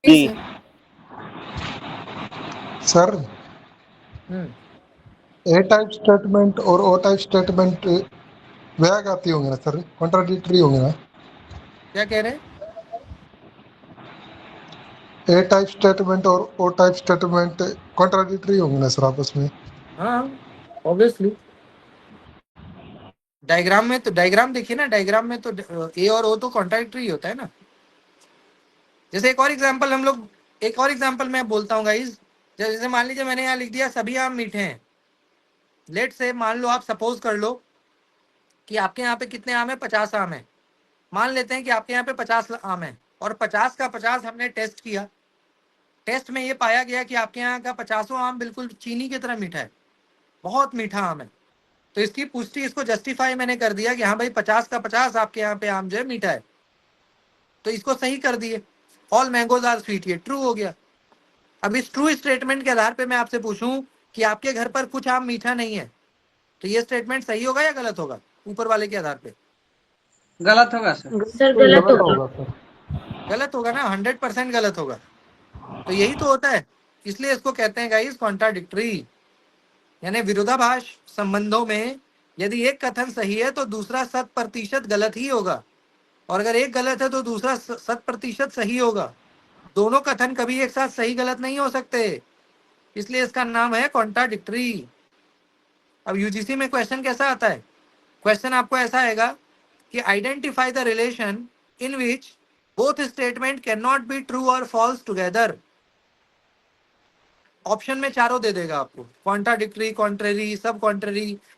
जी सर ए टाइप स्टेटमेंट और ओ टाइप स्टेटमेंट व्याघाती होंगे ना सर, कॉन्ट्राडिक्टरी होंगे ना? क्या कह रहे हैं? ए टाइप स्टेटमेंट और ओ टाइप स्टेटमेंट कॉन्ट्राडिक्टरी होंगे ना सर आपस में? हाँ ऑब्वियसली, डायग्राम में तो, डायग्राम देखिए ना, डायग्राम में तो ए और ओ तो कॉन्ट्राडिक्टरी होता है ना। जैसे एक और एग्जांपल हम लोग, एक और एग्जांपल मैं बोलता हूँ गाइस, जैसे मान लीजिए मैंने यहाँ लिख दिया सभी आम मीठे हैं। लेट से मान लो, आप सपोज कर लो कि आपके यहाँ पे कितने आम है, 50 आम है। मान लेते हैं कि आपके यहाँ पे 50 आम है, और 50 का 50 हमने टेस्ट किया। टेस्ट में ये पाया गया कि आपके यहाँ का 50 आम बिल्कुल चीनी की तरह मीठा है, बहुत मीठा आम है। तो इसकी पुष्टि, इसको जस्टिफाई मैंने कर दिया कि हाँ भाई 50 का 50 आपके यहाँ पे आम जो है मीठा है, तो इसको सही कर दिए, ऑल मैंगोज आर स्वीट, ये ट्रू हो गया। अब इस ट्रू स्टेटमेंट के आधार पे मैं आपसे पूछूं कि आपके घर पर कुछ आम मीठा नहीं है, तो ये स्टेटमेंट सही होगा या गलत होगा ऊपर वाले के आधार पे? गलत होगा सर। सर गलत गलत होगा। होगा सर। गलत होगा ना, 100% गलत होगा। तो यही तो होता है, इसलिए इसको कहते हैं गाइस कॉन्ट्राडिक्टरी, यानी विरोधाभास संबंधों में यदि एक कथन सही है तो दूसरा 100% गलत ही होगा, और अगर एक गलत है तो दूसरा 100% सही होगा। दोनों कथन कभी एक साथ सही गलत नहीं हो सकते, इसलिए इसका नाम है कॉन्ट्राडिक्टरी। अब यूजीसी में क्वेश्चन कैसा आता है, क्वेश्चन आपको ऐसा आएगा कि identify the relation in which both statement can not be true और फॉल्स टुगेदर। ऑप्शन में चारों दे देगा आपको, कॉन्ट्राडिक्टरी, कॉन्ट्रेरी,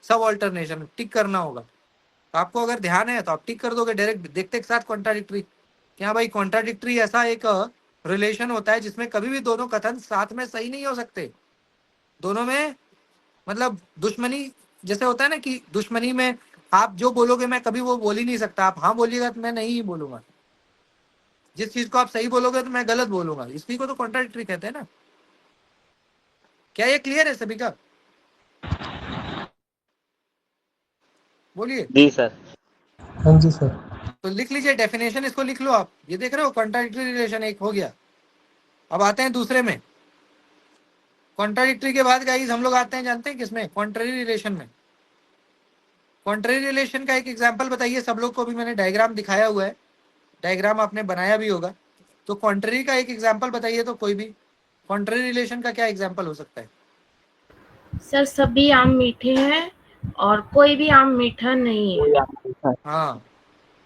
सब ऑल्टरनेशन, टिक करना होगा। तो आपको अगर ध्यान है तो आप टिक कर दोगे डायरेक्ट, देखते एक साथ कॉन्ट्राडिक्टरी। क्या भाई, कॉन्ट्राडिक्टरी ऐसा एक रिलेशन होता है जिसमें कभी भी दोनों कथन साथ में सही नहीं हो सकते। दोनों में मतलब दुश्मनी, जैसे होता है ना कि दुश्मनी में आप जो बोलोगे मैं कभी वो बोल ही नहीं सकता, आप हाँ बोलिएगा तो मैं नहीं ही बोलूंगा। जिस चीज को आप सही बोलोगे तो मैं गलत बोलूंगा, इसी को तो कॉन्ट्राडिक्टरी कहते हैं ना। क्या ये क्लियर है सभी का? बोलिए। जी सर। हाँ जी सर। तो लिख लीजिए डेफिनेशन, इसको लिख लो आप। ये देख रहे हो कॉन्ट्राडिक्टरी रिलेशन एक हो गया। अब आते हैं दूसरे में। कॉन्ट्राडिक्टरी के बाद गाइस हम लोग आते हैं, जानते हैं किसमें? कॉन्ट्ररी रिलेशन में। कॉन्ट्ररी रिलेशन का एक एग्जांपल बताइए सब लोग को। भी मैंने डायग्राम दिखाया हुआ है, डायग्राम आपने बनाया भी होगा। तो कॉन्ट्ररी का एक एग्जांपल बताइए तो कोई भी। कॉन्ट्ररी रिलेशन का क्या एग्जांपल हो सकता है? सर सभी आम मीठे हैं और कोई भी आम मीठा नहीं है। हाँ,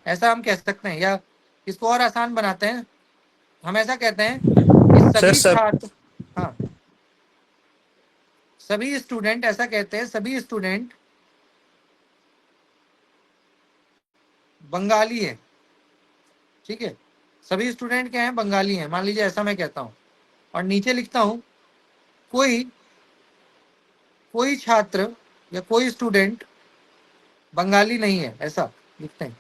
ऐसा हम कह सकते हैं। या इसको और आसान बनाते हैं, हम ऐसा कहते हैं कि सर सभी सब छात्र, हाँ सभी स्टूडेंट, ऐसा कहते हैं सभी स्टूडेंट बंगाली है। ठीक है, सभी स्टूडेंट क्या हैं? बंगाली हैं, मान लीजिए ऐसा मैं कहता हूँ। और नीचे लिखता हूँ कोई छात्र या कोई स्टूडेंट बंगाली नहीं है, ऐसा लिखते हैं।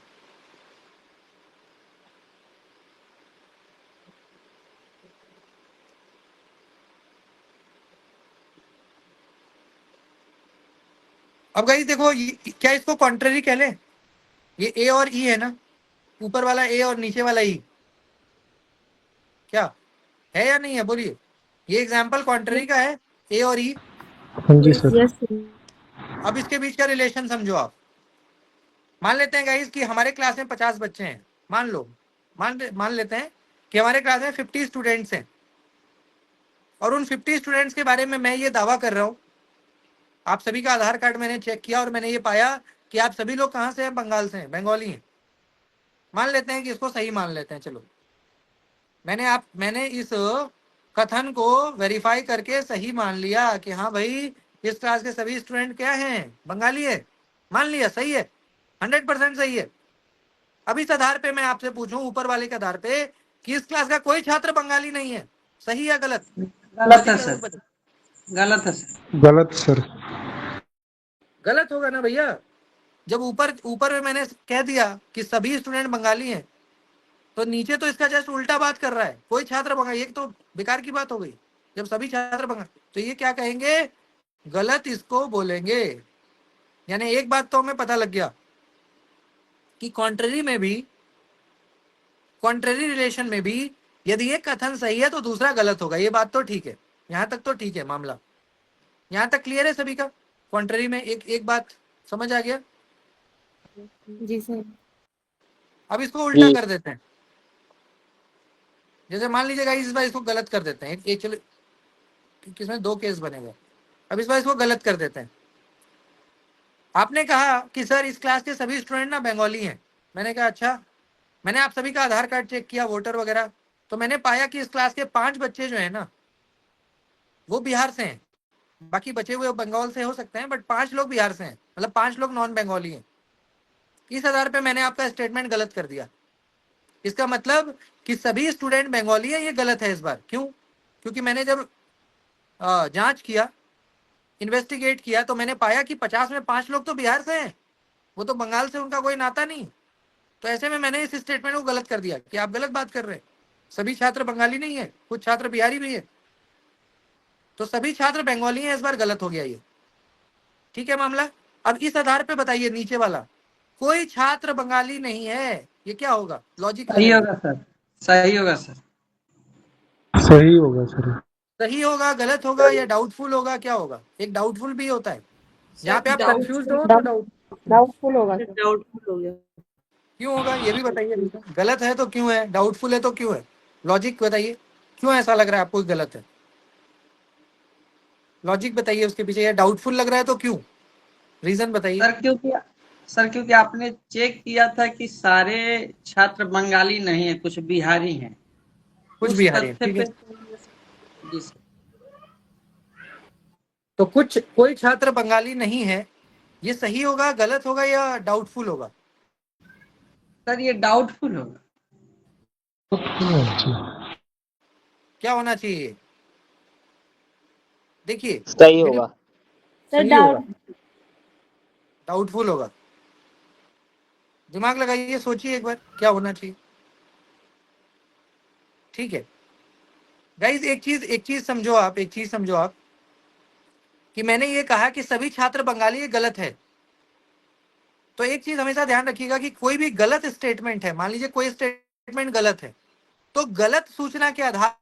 अब गाइस देखो, क्या इसको कॉन्ट्ररी कह लें? ये ए और ई है ना, ऊपर वाला ए और नीचे वाला ई, क्या है या नहीं है? बोलिए। ये एग्जाम्पल कॉन्ट्ररी का है, ए और ई। हाँ जी सर। यस। अब इसके बीच का रिलेशन समझो आप। मान लेते हैं गाइस कि हमारे क्लास में 50 बच्चे हैं। मान लेते हैं कि हमारे क्लास में 50 स्टूडेंट्स हैं, और उन 50 स्टूडेंट्स के बारे में मैं ये दावा कर रहा हूँ, आप सभी का आधार कार्ड मैंने चेक किया और मैंने ये पाया कि आप सभी लोग कहाँ से हैं? बंगाल से हैं, बंगाली हैं। मान लेते हैं कि इसको सही मान लेते हैं, चलो। मैंने इस कथन को वेरीफाई करके सही मान लिया कि हाँ भाई, इस क्लास के सभी स्टूडेंट क्या हैं? बंगाली है। मान लिया, सही है, 100% सही है। अब इस आधार पे मैं आपसे पूछूं, ऊपर वाले के आधार पे, कि इस क्लास का कोई छात्र बंगाली नहीं है, सही या गलत? गलत है सही सर, बताइए। गलत है सर। गलत सर। गलत होगा ना भैया। जब ऊपर ऊपर में मैंने कह दिया कि सभी स्टूडेंट बंगाली हैं, तो नीचे तो इसका जस्ट उल्टा बात कर रहा है, कोई छात्र बंगाली। ये तो बेकार की बात हो गई। जब सभी छात्र बंगाली, तो ये क्या कहेंगे? गलत इसको बोलेंगे। यानी एक बात तो हमें पता लग गया कि कॉन्ट्ररी रिलेशन में भी यदि एक कथन सही है तो दूसरा गलत होगा। ये बात तो ठीक है, यहां तक तो ठीक है मामला। यहां तक क्लियर है सभी का? कॉन्ट्ररी में एक बात समझ आ गया? जी सर। अब इसको उल्टा जी। कर देते हैं। जैसे मान लीजिएगा इस बार इसको गलत कर देते हैं। एक चलो, किसमें 2 केस बनेगा। अब इस बार इसको गलत कर देते हैं। आपने कहा कि सर इस क्लास के सभी स्टूडेंट ना बंगाली हैं। मैंने कहा अच्छा। मैंने आप सभी का आधार कार्ड चेक किया, वोटर वगैरह, तो मैंने पाया कि इस क्लास के 5 बच्चे जो है ना, वो बिहार से हैं। बाकी बचे हुए बंगाल से हो सकते हैं, बट 5 लोग बिहार से हैं, मतलब 5 लोग नॉन बंगाली हैं। इस आधार पे मैंने आपका स्टेटमेंट गलत कर दिया। इसका मतलब कि सभी स्टूडेंट बंगाली है, ये गलत है इस बार। क्यों? क्योंकि मैंने जब जांच किया, इन्वेस्टिगेट किया, तो मैंने पाया कि 50 में 5 लोग तो बिहार से हैं, वो तो बंगाल से उनका कोई नाता नहीं। तो ऐसे में मैंने इस स्टेटमेंट को गलत कर दिया कि आप गलत बात कर रहे हैं। सभी छात्र बंगाली नहीं है, कुछ छात्र बिहारी भी है। तो सभी छात्र बंगाली हैं, इस बार गलत हो गया ये। ठीक है मामला? अब इस आधार पे बताइए, नीचे वाला, कोई छात्र बंगाली नहीं है, ये क्या होगा? लॉजिक सही लगाइए। होगा सर, सही होगा सर। सही होगा सर। सही होगा, गलत होगा, या डाउटफुल होगा? क्या होगा? एक डाउटफुल भी होता है, जहाँ पे आप कंफ्यूज हो तो डाउटफुल होगा सर। डाउटफुल हो गया। क्यों होगा ये भी बताइए। गलत है तो क्यों है? डाउटफुल है तो क्यों है? लॉजिक बताइए, क्यों ऐसा लग रहा है आपको गलत है? लॉजिक बताइए उसके पीछे। या डाउटफुल लग रहा है तो क्यों? रीजन बताइए। सर क्योंकि आपने चेक किया था कि सारे छात्र बंगाली नहीं है, कुछ बिहारी हैं। कुछ उस बिहारी है, तथ्य ठीक है। पे जी सर। तो कोई छात्र बंगाली नहीं है, ये सही होगा, गलत होगा, या डाउटफुल होगा? सर ये डाउटफुल होगा। क्या होना चाहिए? देखिए, सही होगा। सर सही होगा, डाउटफुल होगा। दिमाग लगाइए, सोचिए एक बार, क्या होना चाहिए? ठीक है गाइज, एक चीज समझो आप, कि मैंने ये कहा कि सभी छात्र बंगाली, ये गलत है। तो एक चीज हमेशा ध्यान रखिएगा कि कोई भी गलत स्टेटमेंट है, मान लीजिए कोई स्टेटमेंट गलत है, तो गलत सूचना के आधार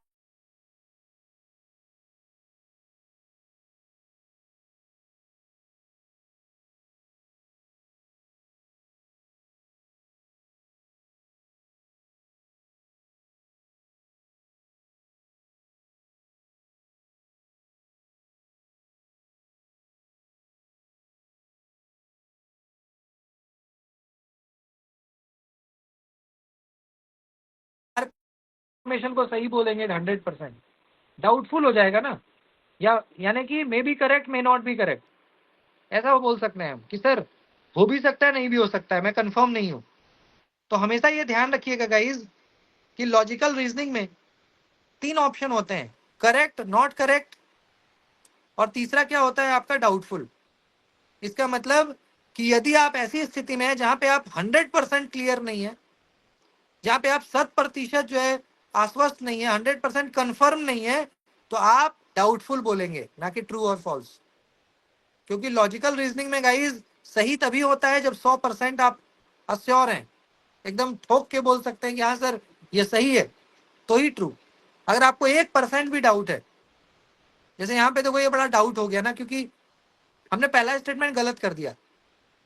इंफॉर्मेशन को सही बोलेंगे 100%, डाउटफुल हो जाएगा ना, या यानी कि may be correct, may not be correct, ऐसा वो बोल सकते हैं हम कि सर हो भी सकता है, नहीं भी हो सकता है, मैं कंफर्म नहीं हूं। तो हमेशा ये ध्यान रखिएगा गाइज कि लॉजिकल रीजनिंग में 3 ऑप्शन होते हैं, करेक्ट, नॉट करेक्ट, और तीसरा क्या होता है आपका, डाउटफुल। इसका मतलब कि यदि आप ऐसी स्थिति में है जहां पे आप 100% क्लियर नहीं है, जहां पे आप 100% जो है आश्वस्त नहीं है, 100% कंफर्म नहीं है, तो आप डाउटफुल बोलेंगे, ना कि ट्रू और फॉल्स। क्योंकि लॉजिकल रीजनिंग में गाइज सही तभी होता है जब 100% आप अश्योर हैं, एकदम ठोक के बोल सकते हैं कि हाँ सर ये सही है, तो ही ट्रू। अगर आपको 1% भी डाउट है, जैसे यहाँ पे देखो ये बड़ा डाउट हो गया ना, क्योंकि हमने पहला स्टेटमेंट गलत कर दिया।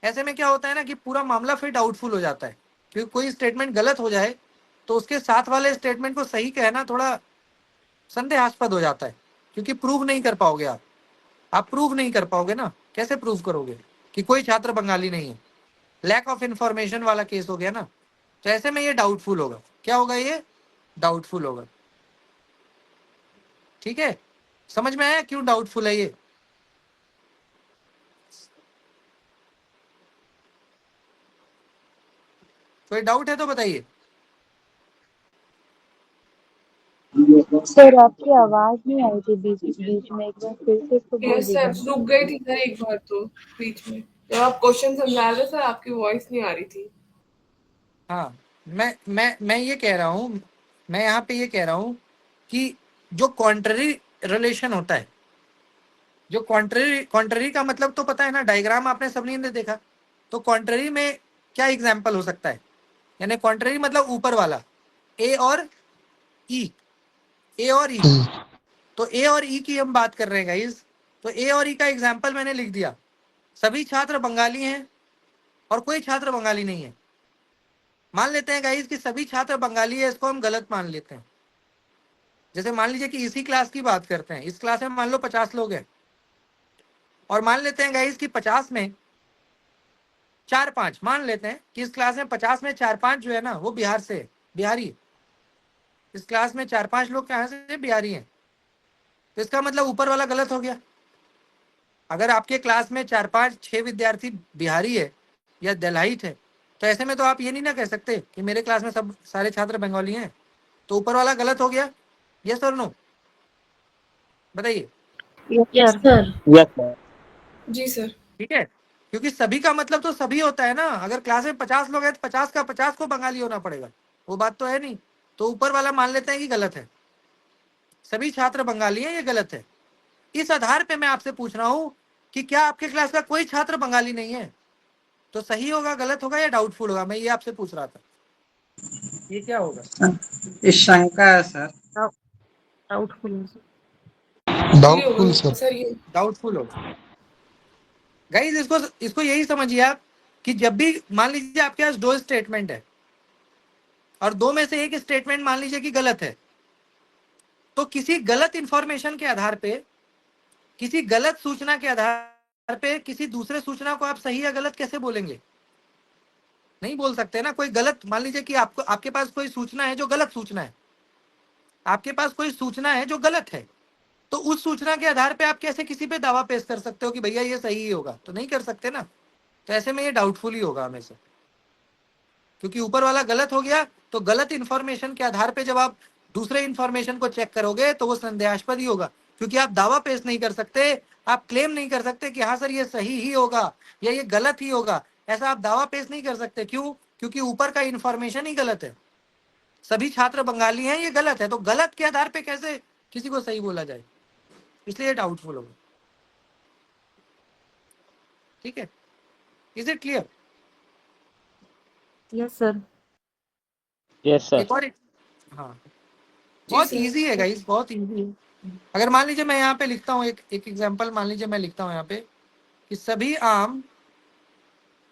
ऐसे में क्या होता है ना कि पूरा मामला फिर डाउटफुल हो जाता है, क्योंकि कोई स्टेटमेंट गलत हो जाए तो उसके साथ वाले स्टेटमेंट को सही कहना थोड़ा संदेहास्पद हो जाता है, क्योंकि प्रूव नहीं कर पाओगे आप प्रूव नहीं कर पाओगे ना, कैसे प्रूव करोगे कि कोई छात्र बंगाली नहीं है, लैक ऑफ इंफॉर्मेशन वाला केस हो गया ना। तो ऐसे में ये डाउटफुल होगा, क्या होगा, ये डाउटफुल होगा। ठीक है, समझ में आया क्यों डाउटफुल है ये? कोई डाउट है तो बताइए। सर आपकी आवाज नहीं आई थी बीच बीच में, एक बार फिर से इसको बोल यस सर, दीजिए। रुक गई थी सर एक बार तो बीच में, जब आप क्वेश्चन समझा रहे सर आपकी वॉइस नहीं आ रही थी। हाँ, मैं ये कह रहा हूँ, मैं यहाँ पे ये कह रहा हूँ कि जो कॉन्ट्ररी रिलेशन होता है, जो कॉन्ट्ररी का मतलब तो पता है ना, डायग्राम आपने सबने ने देखा। तो कॉन्ट्ररी में क्या एग्जाम्पल हो सकता है, यानी कॉन्ट्ररी मतलब ऊपर वाला, ए और ई, ए और ई। तो ए और ई की हम बात कर रहे हैं गाइस, तो ए और ई का एग्जाम्पल मैंने लिख दिया, सभी छात्र बंगाली हैं और कोई छात्र बंगाली नहीं है। मान लेते हैं गाइस कि सभी छात्र बंगाली है, इसको हम गलत मान लेते हैं। जैसे मान लीजिए कि इसी क्लास की बात करते हैं, इस क्लास में मान लो 50 लोग हैं, और मान लेते हैं गाइस कि 50 में 4-5, मान लेते हैं कि इस क्लास में 50 में 4-5 जो है ना वो बिहार से, बिहारी। इस क्लास में 4-5 लोग कहाँ से, बिहारी हैं। तो इसका मतलब ऊपर वाला गलत हो गया। अगर आपके क्लास में 4-5-6 विद्यार्थी बिहारी है या दलहाइत है, तो ऐसे में तो आप ये नहीं ना कह सकते कि मेरे क्लास में सब सारे छात्र बंगाली हैं, तो ऊपर वाला गलत हो गया। यस और नो, बताइए। Yes sir. Yes sir. जी सर। ठीक है, क्योंकि सभी का मतलब तो सभी होता है ना। अगर क्लास में 50 लोग हैं तो 50 का 50 को बंगाली होना पड़ेगा, वो बात तो है नहीं। तो ऊपर वाला मान लेते हैं कि गलत है, सभी छात्र बंगाली हैं, ये गलत है। इस आधार पे मैं आपसे पूछ रहा हूँ कि क्या आपके क्लास का कोई छात्र बंगाली नहीं है, तो सही होगा, गलत होगा या डाउटफुल होगा, मैं ये आपसे पूछ रहा था। ये क्या होगा, ये शंका है सर। डाउटफुल ये डाउटफुल होगा सर। सर, ये डाउटफुल होगा। गाइज इसको यही समझिए आप कि जब भी मान लीजिए आपके पास 2 स्टेटमेंट है और 2 में से एक स्टेटमेंट मान लीजिए कि गलत है, तो किसी गलत इंफॉर्मेशन के आधार पे, किसी गलत सूचना के आधार पे किसी दूसरे सूचना को आप सही या गलत कैसे बोलेंगे? नहीं बोल सकते ना। कोई गलत, मान लीजिए कि आपको, आपके पास कोई सूचना है जो गलत सूचना है, आपके पास कोई सूचना है जो गलत है, तो उस सूचना के आधार पे आप कैसे किसी पे दावा पेश कर सकते हो कि भैया ये सही ही होगा? तो नहीं कर सकते ना। तो ऐसे में ये डाउटफुल ही होगा हमेशा, क्योंकि ऊपर वाला गलत हो गया। तो गलत इंफॉर्मेशन के आधार पे जब आप दूसरे इंफॉर्मेशन को चेक करोगे तो वो संदेहास्पद ही होगा, क्योंकि आप दावा पेश नहीं कर सकते, आप क्लेम नहीं कर सकते कि हाँ सर ये सही ही होगा या ये गलत ही होगा। ऐसा आप दावा पेश नहीं कर सकते। क्यों? क्योंकि ऊपर का इंफॉर्मेशन ही गलत है। सभी छात्र बंगाली हैं, ये गलत है। तो गलत के आधार पे कैसे किसी को सही बोला जाए, इसलिए डाउटफुल होगा। ठीक है, is it clear? Yes sir. Yes sir. एक और हाँ, जी बहुत सर। इजी है गाइस, बहुत इजी है। अगर मान लीजिए मैं यहाँ पे लिखता हूँ एक एग्जांपल, मान लीजिए मैं लिखता हूँ यहाँ पे कि सभी आम,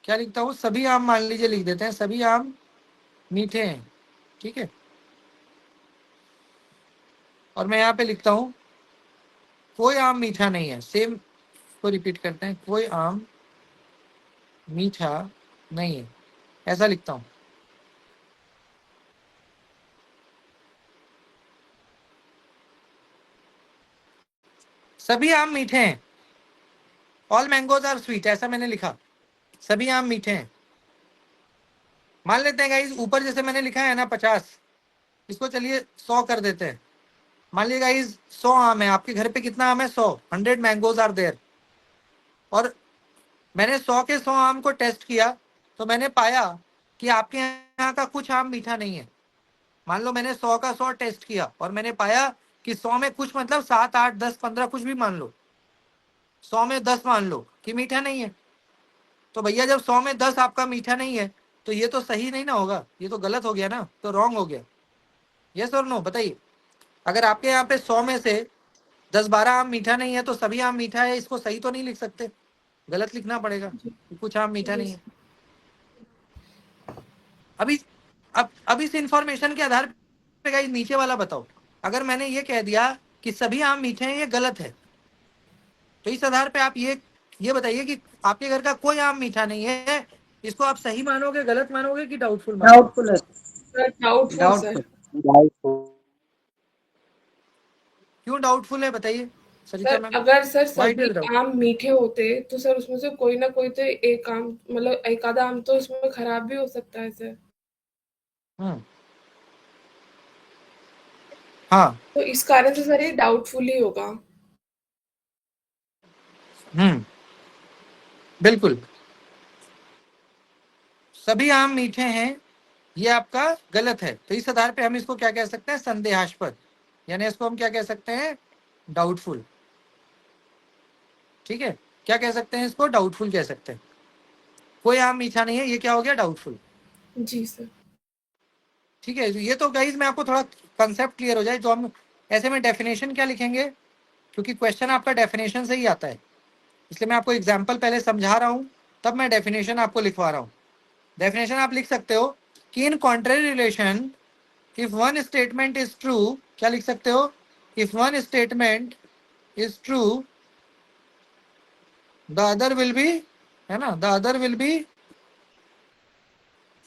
क्या लिखता हूँ, सभी आम मान लीजिए लिख देते हैं, सभी आम मीठे हैं। ठीक है, और मैं यहाँ पे लिखता हूँ कोई आम मीठा नहीं है। सेम को रिपीट करते हैं, कोई आम मीठा नहीं है, ऐसा लिखता हूँ। सभी आम मीठे हैं, ऑल मैंगोज आर स्वीट, ऐसा मैंने लिखा। सभी आम मीठे हैं। मान लेते हैं गाइस, ऊपर जैसे मैंने लिखा है ना 50, इसको चलिए 100 कर देते हैं। मान लीजिए गाइस 100 आम है, आपके घर पे कितना आम है? 100, 100 मैंगोज आर देयर। और मैंने 100 के 100 आम को टेस्ट किया, तो मैंने पाया कि आपके यहाँ का कुछ आम मीठा नहीं है। मान लो मैंने 100 का 100 टेस्ट किया और मैंने पाया कि 100 में कुछ, मतलब 7, 8, 10, 15 कुछ भी मान लो, 100 में 10 मान लो कि मीठा नहीं है। तो भैया जब 100 में 10 आपका मीठा नहीं है, तो ये तो सही नहीं ना होगा, ये तो गलत हो गया ना, तो रॉन्ग हो गया। यस और नो बताइए। अगर आपके यहाँ पे 100 में से 10-12 आम मीठा नहीं है, तो सभी आम मीठा है, इसको सही तो नहीं लिख सकते, गलत लिखना पड़ेगा, कुछ आम मीठा नहीं है। अब इस इंफॉर्मेशन के आधार पे गाइस नीचे वाला बताओ, अगर मैंने ये कह दिया कि सभी आम मीठे हैं, ये गलत है, तो इस आधार पे आप ये बताइए कि आपके घर का कोई आम मीठा नहीं है, इसको आप सही मानोगे, गलत मानोगे कि डाउटफुल मानोगे? डाउटफुल है सर डाउटफुल सर। डाउटफुल। क्यों डाउटफुल है बताइए सरिता सर मैम, अगर सर व्हाई इट इज सभी डाउट? आम मीठे होते तो सर उसमें से कोई ना कोई तो एक आम, मतलब एक आधा आम तो उसमें खराब भी हो सकता है सर। हाँ, तो इस कारण से सर ये डाउटफुल ही होगा। बिल्कुल, सभी आम मीठे हैं, ये आपका गलत है। तो इस आधार पे हम इसको क्या कह सकते हैं? संदेहास्पद, यानी इसको हम क्या कह सकते हैं? डाउटफुल। ठीक है, क्या कह सकते हैं इसको? डाउटफुल कह सकते हैं। कोई आम मीठा नहीं है, ये क्या हो गया? डाउटफुल। जी सर। ठीक है, ये तो गाइज मैं आपको थोड़ा कंसेप्ट क्लियर हो जाए, जो हम ऐसे में डेफिनेशन क्या लिखेंगे, क्योंकि क्वेश्चन आपका डेफिनेशन से ही आता है, इसलिए मैं आपको एग्जाम्पल पहले समझा रहा हूँ, तब मैं डेफिनेशन आपको लिखवा रहा हूँ। डेफिनेशन आप लिख सकते हो कि in contrary relation if one statement is true, क्या लिख सकते हो? If one statement is true the other will be, है ना, the other will be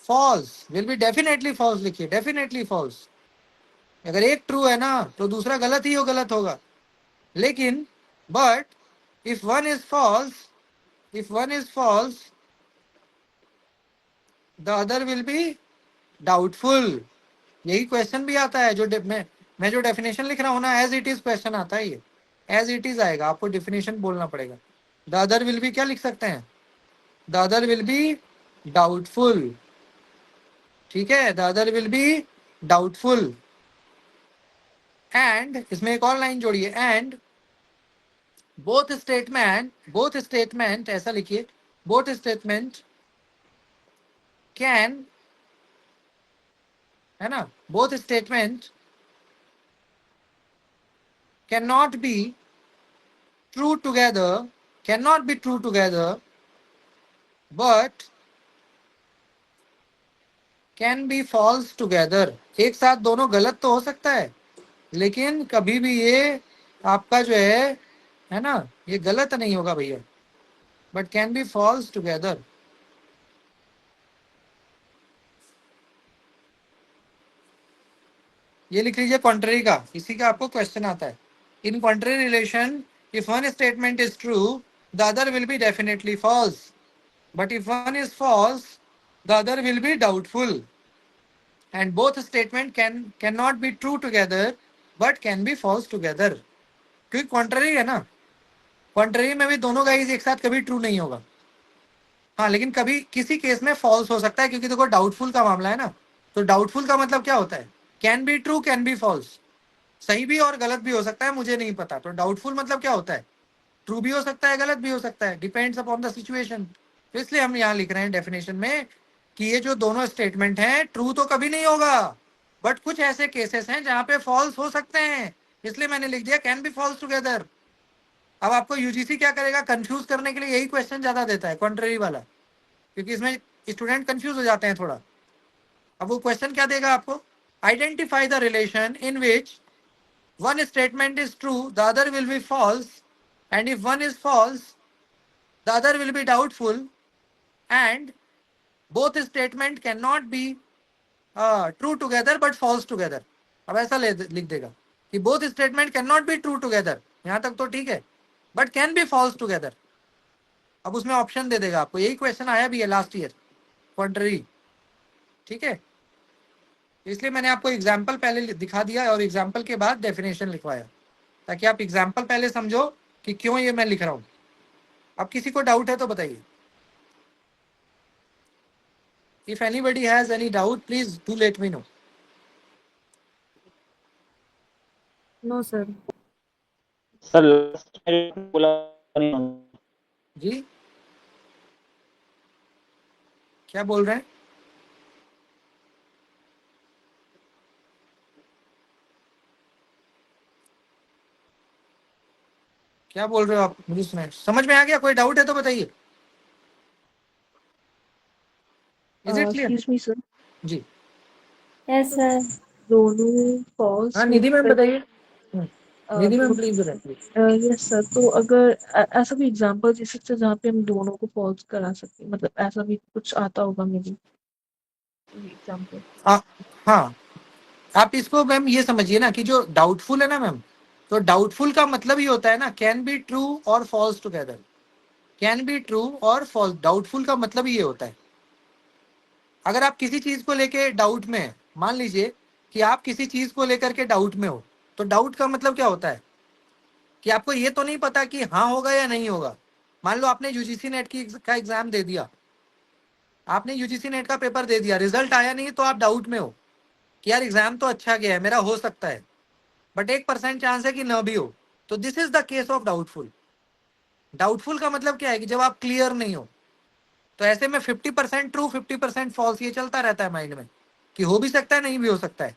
false, will be definitely false लिखिए, डेफिनेटली फॉल्स। अगर एक ट्रू है ना, तो दूसरा गलत ही गलत होगा। लेकिन but if one is false, if one is false the other will be doubtful. यही क्वेश्चन भी आता है, जो मैं जो डेफिनेशन लिख रहा हूँ ना, एज इट इज क्वेश्चन आता है, ये एज इट इज आएगा, आपको डेफिनेशन बोलना पड़ेगा। द अदर विल बी क्या लिख सकते हैं? The other will be doubtful. ठीक है, the other will be doubtful. And इसमें एक और लाइन जोड़िए, एंड बोथ स्टेटमेंट ऐसा लिखिए, बोथ स्टेटमेंट कैन, है ना, both statement can not be true together, can not be true together but can be false together. एक साथ दोनों गलत तो हो सकता है, लेकिन कभी भी ये आपका जो है ना, ये गलत नहीं होगा भैया, but can be false together. ये लिख लीजिए कॉन्ट्ररी का, इसी का आपको क्वेश्चन आता है। In contrary relation if one statement is true the other will be definitely false, but if one is false the other will be doubtful, and both statement can not be true together but can be false together. क्योंकि कॉन्ट्ररी है ना, कॉन्ट्ररी में भी दोनों गाइज एक साथ कभी ट्रू नहीं होगा। हाँ, लेकिन कभी किसी केस में फॉल्स हो सकता है, क्योंकि देखो डाउटफुल का मामला है ना, तो डाउटफुल का मतलब क्या होता है? Can be true, can be false, सही भी और गलत भी हो सकता है, मुझे नहीं पता। तो डाउटफुल मतलब क्या होता है? ट्रू भी हो सकता है, गलत भी हो सकता है, डिपेंड्स अपॉन द सिचुएशन। तो इसलिए हम यहाँ लिख रहे हैं डेफिनेशन में कि ये जो दोनों स्टेटमेंट हैं, ट्रू तो कभी नहीं होगा, बट कुछ ऐसे केसेस हैं जहां पे फॉल्स हो सकते हैं, इसलिए मैंने लिख दिया कैन बी फॉल्स टुगेदर। अब आपको यूजीसी क्या करेगा? कंफ्यूज करने के लिए यही क्वेश्चन ज्यादा देता है, कॉन्ट्ररी वाला, क्योंकि इसमें स्टूडेंट कंफ्यूज हो जाते हैं थोड़ा। अब वो क्वेश्चन क्या देगा आपको? Identify the relation in which one statement is true, the other will be false, and if one is false, the other will be doubtful, and both statement cannot be true together but false together. अब ऐसा लिख देगा कि both statement cannot be true together, यहाँ तक तो ठीक है, but can be false together। अब उसमें ऑप्शन दे देगा आपको, यही क्वेश्चन आया भी है लास्ट ईयर कॉन्ट्ररी, ठीक है। इसलिए मैंने आपको एग्जाम्पल पहले दिखा दिया और एग्जाम्पल के बाद डेफिनेशन लिखवाया, ताकि आप एग्जाम्पल पहले समझो कि क्यों ये मैं लिख रहा हूं। अब किसी को डाउट है तो बताइए। If anybody has any doubt please do let me know. No sir. Sir last में बोला नहीं। जी क्या बोल रहे हैं? क्या बोल रहे हो आप? मुझे सुनाए, समझ में आ गया? कोई डाउट है तो बताइए। Is it clear? Excuse me sir. जी यस सर। दोनों फॉल्स हाँ, हो निधि मैम सकते बताइए। Nidhi ma'am please yes sir. तो अगर ऐसा भी एग्जांपल दे सकते हैं जहाँ पे हम दोनों को फॉल्स करा सकते हैं, मतलब ऐसा भी कुछ आता होगा मे बी एग्जांपल। हाँ, आप इसको मैम ये समझिए ना कि जो डाउटफुल है ना मैम, तो डाउटफुल का मतलब ये होता है ना कैन बी ट्रू और false together. Can be true और फॉल्स, डाउटफुल का मतलब ये होता है। अगर आप किसी चीज को लेके डाउट में है, मान लीजिए कि आप किसी चीज को लेकर के डाउट में हो, तो डाउट का मतलब क्या होता है कि आपको ये तो नहीं पता कि हाँ होगा या नहीं होगा। मान लो आपने यूजीसी नेट का एग्जाम दे दिया, आपने यूजीसी नेट का पेपर दे दिया, रिजल्ट आया नहीं, तो आप डाउट में हो कि यार एग्जाम तो अच्छा गया है, मेरा हो सकता है, बट 1% चांस है कि न भी हो। तो this is the case of doubtful. Doubtful का मतलब क्या है कि जब आप क्लियर नहीं हो, तो ऐसे में 50% ट्रू 50% फॉल्स ये चलता रहता है माइंड में कि हो भी सकता है नहीं भी हो सकता है।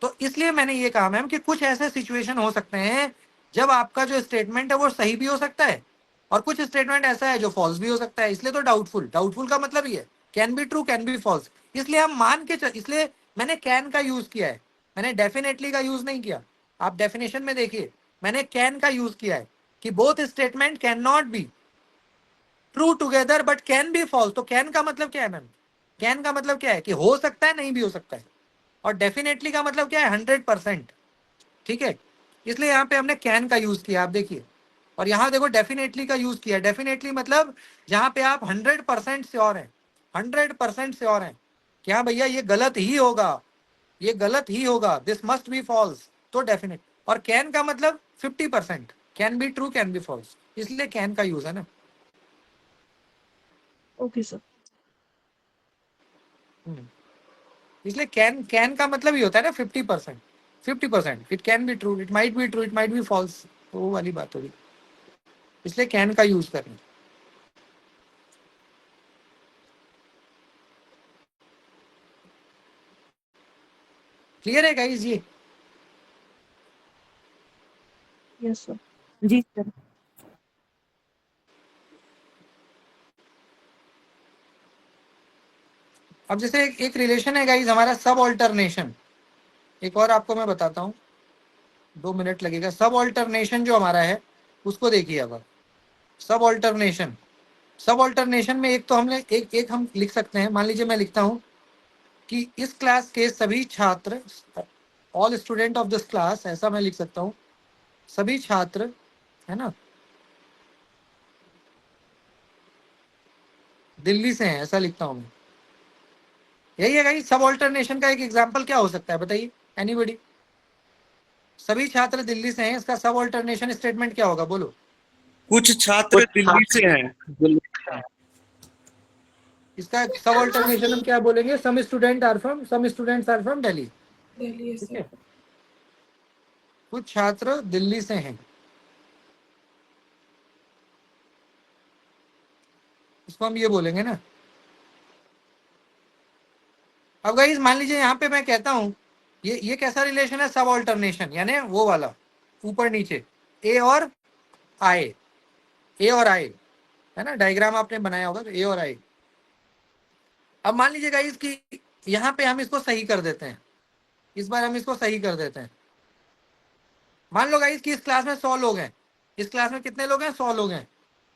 तो इसलिए मैंने ये कहा मैम कि कुछ ऐसे सिचुएशन हो सकते हैं जब आपका जो स्टेटमेंट है वो सही भी हो सकता है और कुछ स्टेटमेंट ऐसा है जो फॉल्स भी हो सकता है, इसलिए तो डाउटफुल। डाउटफुल का मतलब ये can be true can be false, इसलिए हम मान के इसलिए मैंने कैन का यूज किया है, मैंने डेफिनेटली का यूज नहीं किया। आप डेफिनेशन में देखिए, मैंने कैन का यूज किया है कि both statement can not be true together but can be false. तो कैन का मतलब क्या है मैम? कैन का मतलब क्या है कि हो सकता है नहीं भी हो सकता है, और डेफिनेटली का मतलब क्या है? 100%। ठीक है, इसलिए यहाँ पे हमने कैन का यूज किया, आप देखिए। और यहाँ देखो डेफिनेटली का यूज किया। डेफिनेटली मतलब जहाँ पे आप 100% श्योर हैं, 100% श्योर हैं कि हाँ भैया ये गलत ही होगा, ये गलत ही होगा, दिस मस्ट बी फॉल्स, तो डेफिनेट। और कैन का मतलब 50%, can be true can be false, इसलिए कैन का यूज है ना। Okay sir. इसलिए कैन कैन का मतलब ये होता है ना 50%। 50% it can be true, it might be true, it might be false, तो वो वाली बात होगी, इसलिए कैन का यूज करना। क्लियर है गाइस ये? Yes sir. जी सर। अब जैसे एक रिलेशन है गाइस हमारा सब ऑल्टरनेशन, एक और आपको मैं बताता हूँ, 2 मिनट लगेगा। सब ऑल्टरनेशन जो हमारा है उसको देखिए। अब सब ऑल्टरनेशन, सब ऑल्टरनेशन में एक तो हमने एक हम लिख सकते हैं, मान लीजिए मैं लिखता हूँ कि इस क्लास के सभी छात्र, all student of this class, ऐसा मैं लिख सकता हूँ, सभी छात्र, है ना, दिल्ली से हैं, ऐसा लिखता हूँ मैं। यही है गाइस सब ऑल्टरनेशन का एक एग्जांपल क्या हो सकता है बताइए एनीबॉडी? सभी छात्र दिल्ली से हैं, इसका सब ऑल्टरनेशन स्टेटमेंट क्या होगा बोलो? कुछ छात्र दिल्ली से हैं। इसका सब ऑल्टरनेशन हम क्या बोलेंगे, some students are from Delhi. Delhi है ठीक सर। है, कुछ छात्र दिल्ली से हैं, इसको हम ये बोलेंगे ना। अब गाइस मान लीजिए यहाँ पे मैं कहता हूँ ये कैसा रिलेशन है, सब ऑल्टरनेशन, यानी वो वाला ऊपर नीचे ए और आई, ए और आई है ना, डायग्राम आपने बनाया होगा तो ए और आई। अब मान लीजिए गाइस कि यहाँ पे हम इसको सही कर देते हैं, इस बार हम इसको सही कर देते हैं। मान लो गाइस कि इस क्लास में 100 लोग हैं, इस क्लास में कितने लोग हैं, 100 लोग हैं,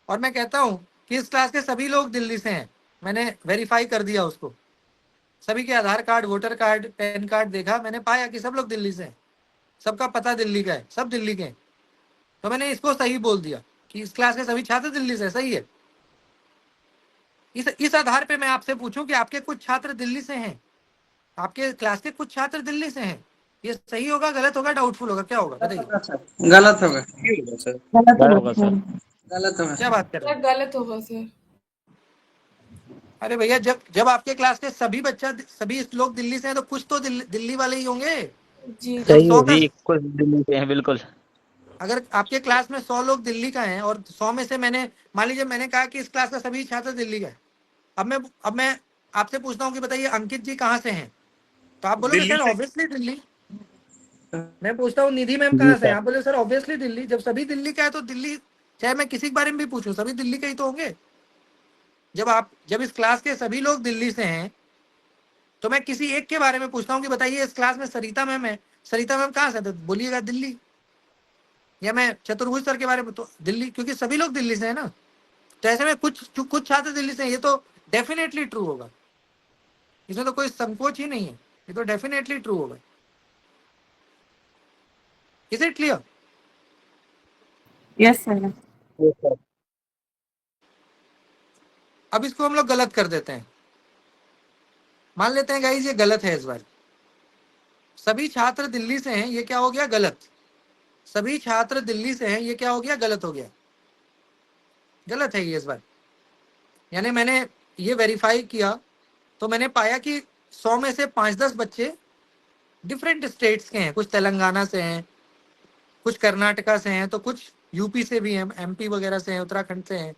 और मैं कहता हूँ कि इस क्लास के सभी लोग दिल्ली से हैं। मैंने वेरीफाई कर दिया उसको, सभी के Aadhaar card, voter card, PAN card देखा, मैंने पाया कि सब लोग दिल्ली से हैं, सबका पता दिल्ली का है, सब दिल्ली के हैं। तो मैंने इसको सही बोल दिया कि इस क्लास के सभी छात्र दिल्ली से, सही है। इस आधार पे मैं आपसे पूछूं कि आपके कुछ छात्र दिल्ली से हैं, आपके क्लास के कुछ छात्र दिल्ली से हैं, ये सही होगा, गलत होगा, डाउटफुल होगा, क्या होगा बताइए? गलत होगा सर। गलत होगा सर। गलत होगा क्या बात कर रहे सर हैं? गलत होगा सर। अरे भैया जब आपके क्लास के सभी लोग दिल्ली से हैं तो कुछ तो दिल्ली वाले ही होंगे। जी जब सही 100 का, होगी, कुछ दिल्ली से हैं बिल्कुल। अगर आपके क्लास में 100 लोग दिल्ली का हैं और 100 में से मैंने मान लीजिए मैंने कहा कि इस क्लास का सभी छात्र दिल्ली का है, अब मैं आपसे पूछता हूँ कि बताइए अंकित जी कहाँ से हैं, तो आप बोलोगे सर ऑब्वियसली दिल्ली। मैं पूछता हूँ निधि मैम जी कहाँ से हैं, सर। आप बोले सर ऑब्वियसली दिल्ली। जब सभी दिल्ली का है तो दिल्ली, चाहे मैं किसी के बारे में भी पूछूं, सभी दिल्ली के ही तो होंगे। जब इस क्लास के सभी लोग दिल्ली से हैं तो मैं किसी एक के बारे में पूछता हूँ कि बताइए इस क्लास में सरिता मैम है, सरिता मैम कहाँ से, तो बोलिएगा दिल्ली। या मैं चतुर्भुज सर के बारे में, तो दिल्ली, क्योंकि सभी लोग दिल्ली से है ना। तो ऐसे में कुछ छात्र दिल्ली से हैं, ये तो डेफिनेटली ट्रू होगा, इसमें तो कोई संकोच ही नहीं है, ये तो डेफिनेटली ट्रू होगा। Is it clear? Yes sir. अब इसको हम लोग गलत कर देते हैं, मान लेते हैं गाइस ये गलत है इस बार। सभी छात्र दिल्ली से हैं, ये क्या हो गया, गलत। सभी छात्र दिल्ली से हैं, ये क्या हो गया, गलत हो गया, गलत है ये इस बार। यानी मैंने ये वेरीफाई किया तो मैंने पाया कि 100 में से 5-10 बच्चे डिफरेंट स्टेट्स के हैं, कुछ तेलंगाना से हैं, कुछ कर्नाटका से हैं, तो कुछ यूपी से भी हैं, एमपी वगैरह से हैं, उत्तराखंड से हैं,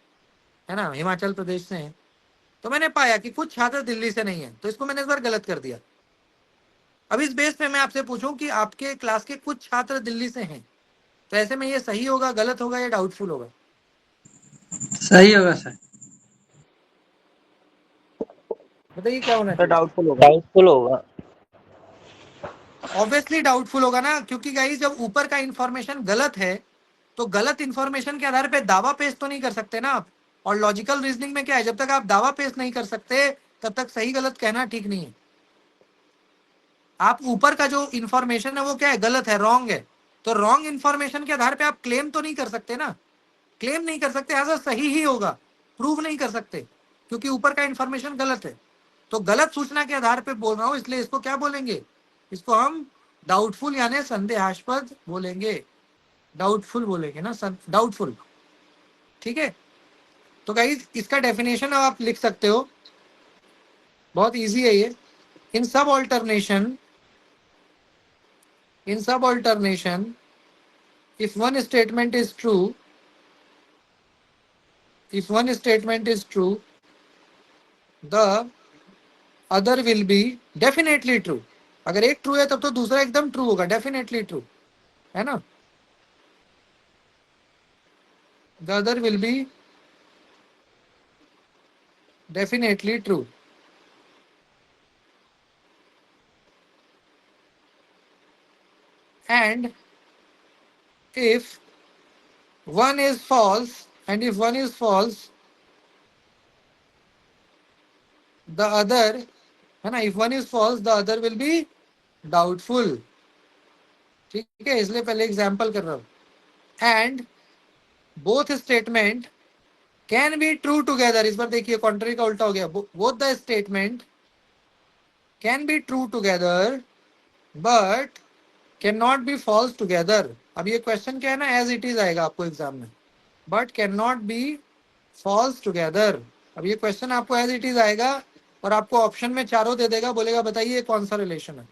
है ना, हिमाचल प्रदेश से हैं। तो मैंने पाया कि कुछ छात्र दिल्ली से नहीं है, तो इसको मैंने इस बार गलत कर दिया। अब इस बेस पे मैं आपसे पूछूं कि आपके क्लास के कुछ छात्र दिल्ली से हैं, तो ऐसे में ये सही होगा, गलत होगा या डाउटफुल होगा? सही होगा सर। बताइए क्या होना सर चाहिए? डाउटफुल होगा। डाउटफुल होगा। ऑब्वियसली डाउटफुल होगा ना, क्योंकि गाइस जब ऊपर का इंफॉर्मेशन गलत है तो गलत इंफॉर्मेशन के आधार पे दावा पेश तो नहीं कर सकते ना आप। और लॉजिकल रीजनिंग में क्या है, जब तक आप दावा पेश नहीं कर सकते तब तक सही गलत कहना ठीक नहीं है। आप ऊपर का जो इंफॉर्मेशन है वो क्या है, गलत है, रॉन्ग है, तो रॉन्ग इंफॉर्मेशन के आधार पे आप क्लेम तो नहीं कर सकते ना, क्लेम नहीं कर सकते, ऐसा सही ही होगा, प्रूव नहीं कर सकते, क्योंकि ऊपर का इंफॉर्मेशन गलत है। तो गलत सूचना के आधार पे बोल रहा हूं, इसलिए इसको क्या बोलेंगे, इसको हम डाउटफुल यानी संदेहास्पद बोलेंगे, डाउटफुल बोलेंगे ना, डाउटफुल। ठीक है, तो गाइस इसका डेफिनेशन अब आप लिख सकते हो, बहुत इजी है ये। इन सब alternation if one statement is true, the other will be definitely true. अगर एक ट्रू है तब तो दूसरा एकदम ट्रू होगा, डेफिनेटली ट्रू, है ना। The other will be definitely true. And if one is false, the other, है ना, if one is false the other will be doubtful। ठीक है, इसलिए पहले एग्जाम्पल कर रहा हूं। And both statement can be true together, इस बार देखिए कॉन्ट्री का उल्टा हो गया, both the statement can be true together but can not be false together. अब ये क्वेश्चन क्या है ना, एज इट इज आएगा आपको एग्जाम में, but can not be false together. अब ये क्वेश्चन आपको एज इट इज आएगा और आपको ऑप्शन में चारों दे देगा, बोलेगा बताइए कौन सा रिलेशन है।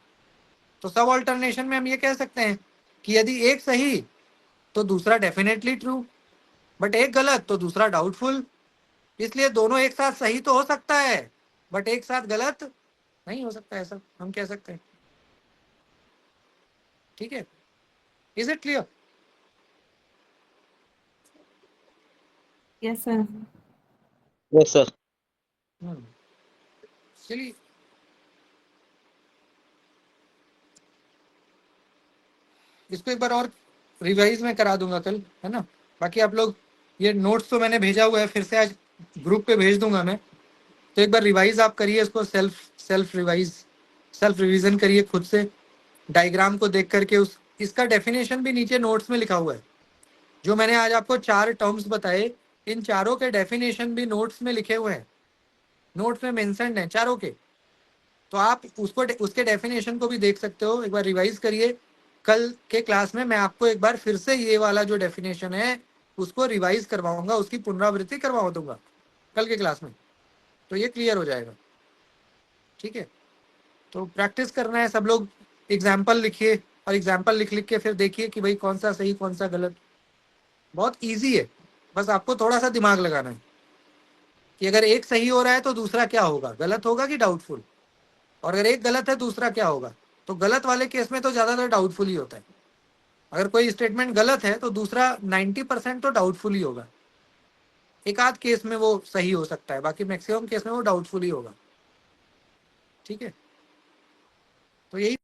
तो सब ऑल्टरनेशन में हम ये कह सकते हैं कि यदि एक सही तो दूसरा डेफिनेटली ट्रू, बट एक गलत तो दूसरा डाउटफुल। इसलिए दोनों एक साथ सही तो हो सकता है बट एक साथ गलत नहीं हो सकता, ऐसा हम कह सकते हैं। ठीक है, is it clear? Yes sir. Yes sir. चलिए इसको एक बार और रिवाइज में करा दूंगा कल, है ना। बाकी आप लोग ये नोट्स तो मैंने भेजा हुआ है, फिर से आज ग्रुप पे भेज दूंगा मैं, तो एक बार रिवाइज आप करिए इसको, सेल्फ रिवीजन करिए खुद से, डायग्राम को देख करके। इसका डेफिनेशन भी नीचे नोट्स में लिखा हुआ है। जो मैंने आज आपको 4 टर्म्स बताए, इन चारों के डेफिनेशन भी नोट्स में लिखे हुए हैं, नोट्स में मेंशन्ड हैं चारों के। तो आप उसके डेफिनेशन को भी देख सकते हो। एक बार रिवाइज करिए, कल के क्लास में मैं आपको एक बार फिर से ये वाला जो डेफिनेशन है उसको रिवाइज करवाऊंगा, उसकी पुनरावृत्ति करवा दूंगा कल के क्लास में, तो ये क्लियर हो जाएगा। ठीक है, तो प्रैक्टिस करना है सब लोग, एग्जाम्पल लिखिए और एग्जाम्पल लिख के फिर देखिए कि भाई कौन सा सही कौन सा गलत। बहुत ईजी है, बस आपको थोड़ा सा दिमाग लगाना है कि अगर एक सही हो रहा है तो दूसरा क्या होगा, गलत होगा कि डाउटफुल, और अगर एक गलत है दूसरा क्या होगा। तो गलत वाले केस में तो ज़्यादातर डाउटफुल ही होता है। अगर कोई स्टेटमेंट गलत है तो दूसरा 90% तो डाउटफुल ही होगा, एक आध केस में वो सही हो सकता है, बाकी मैक्सिमम केस में वो डाउटफुल ही होगा। ठीक है, तो यही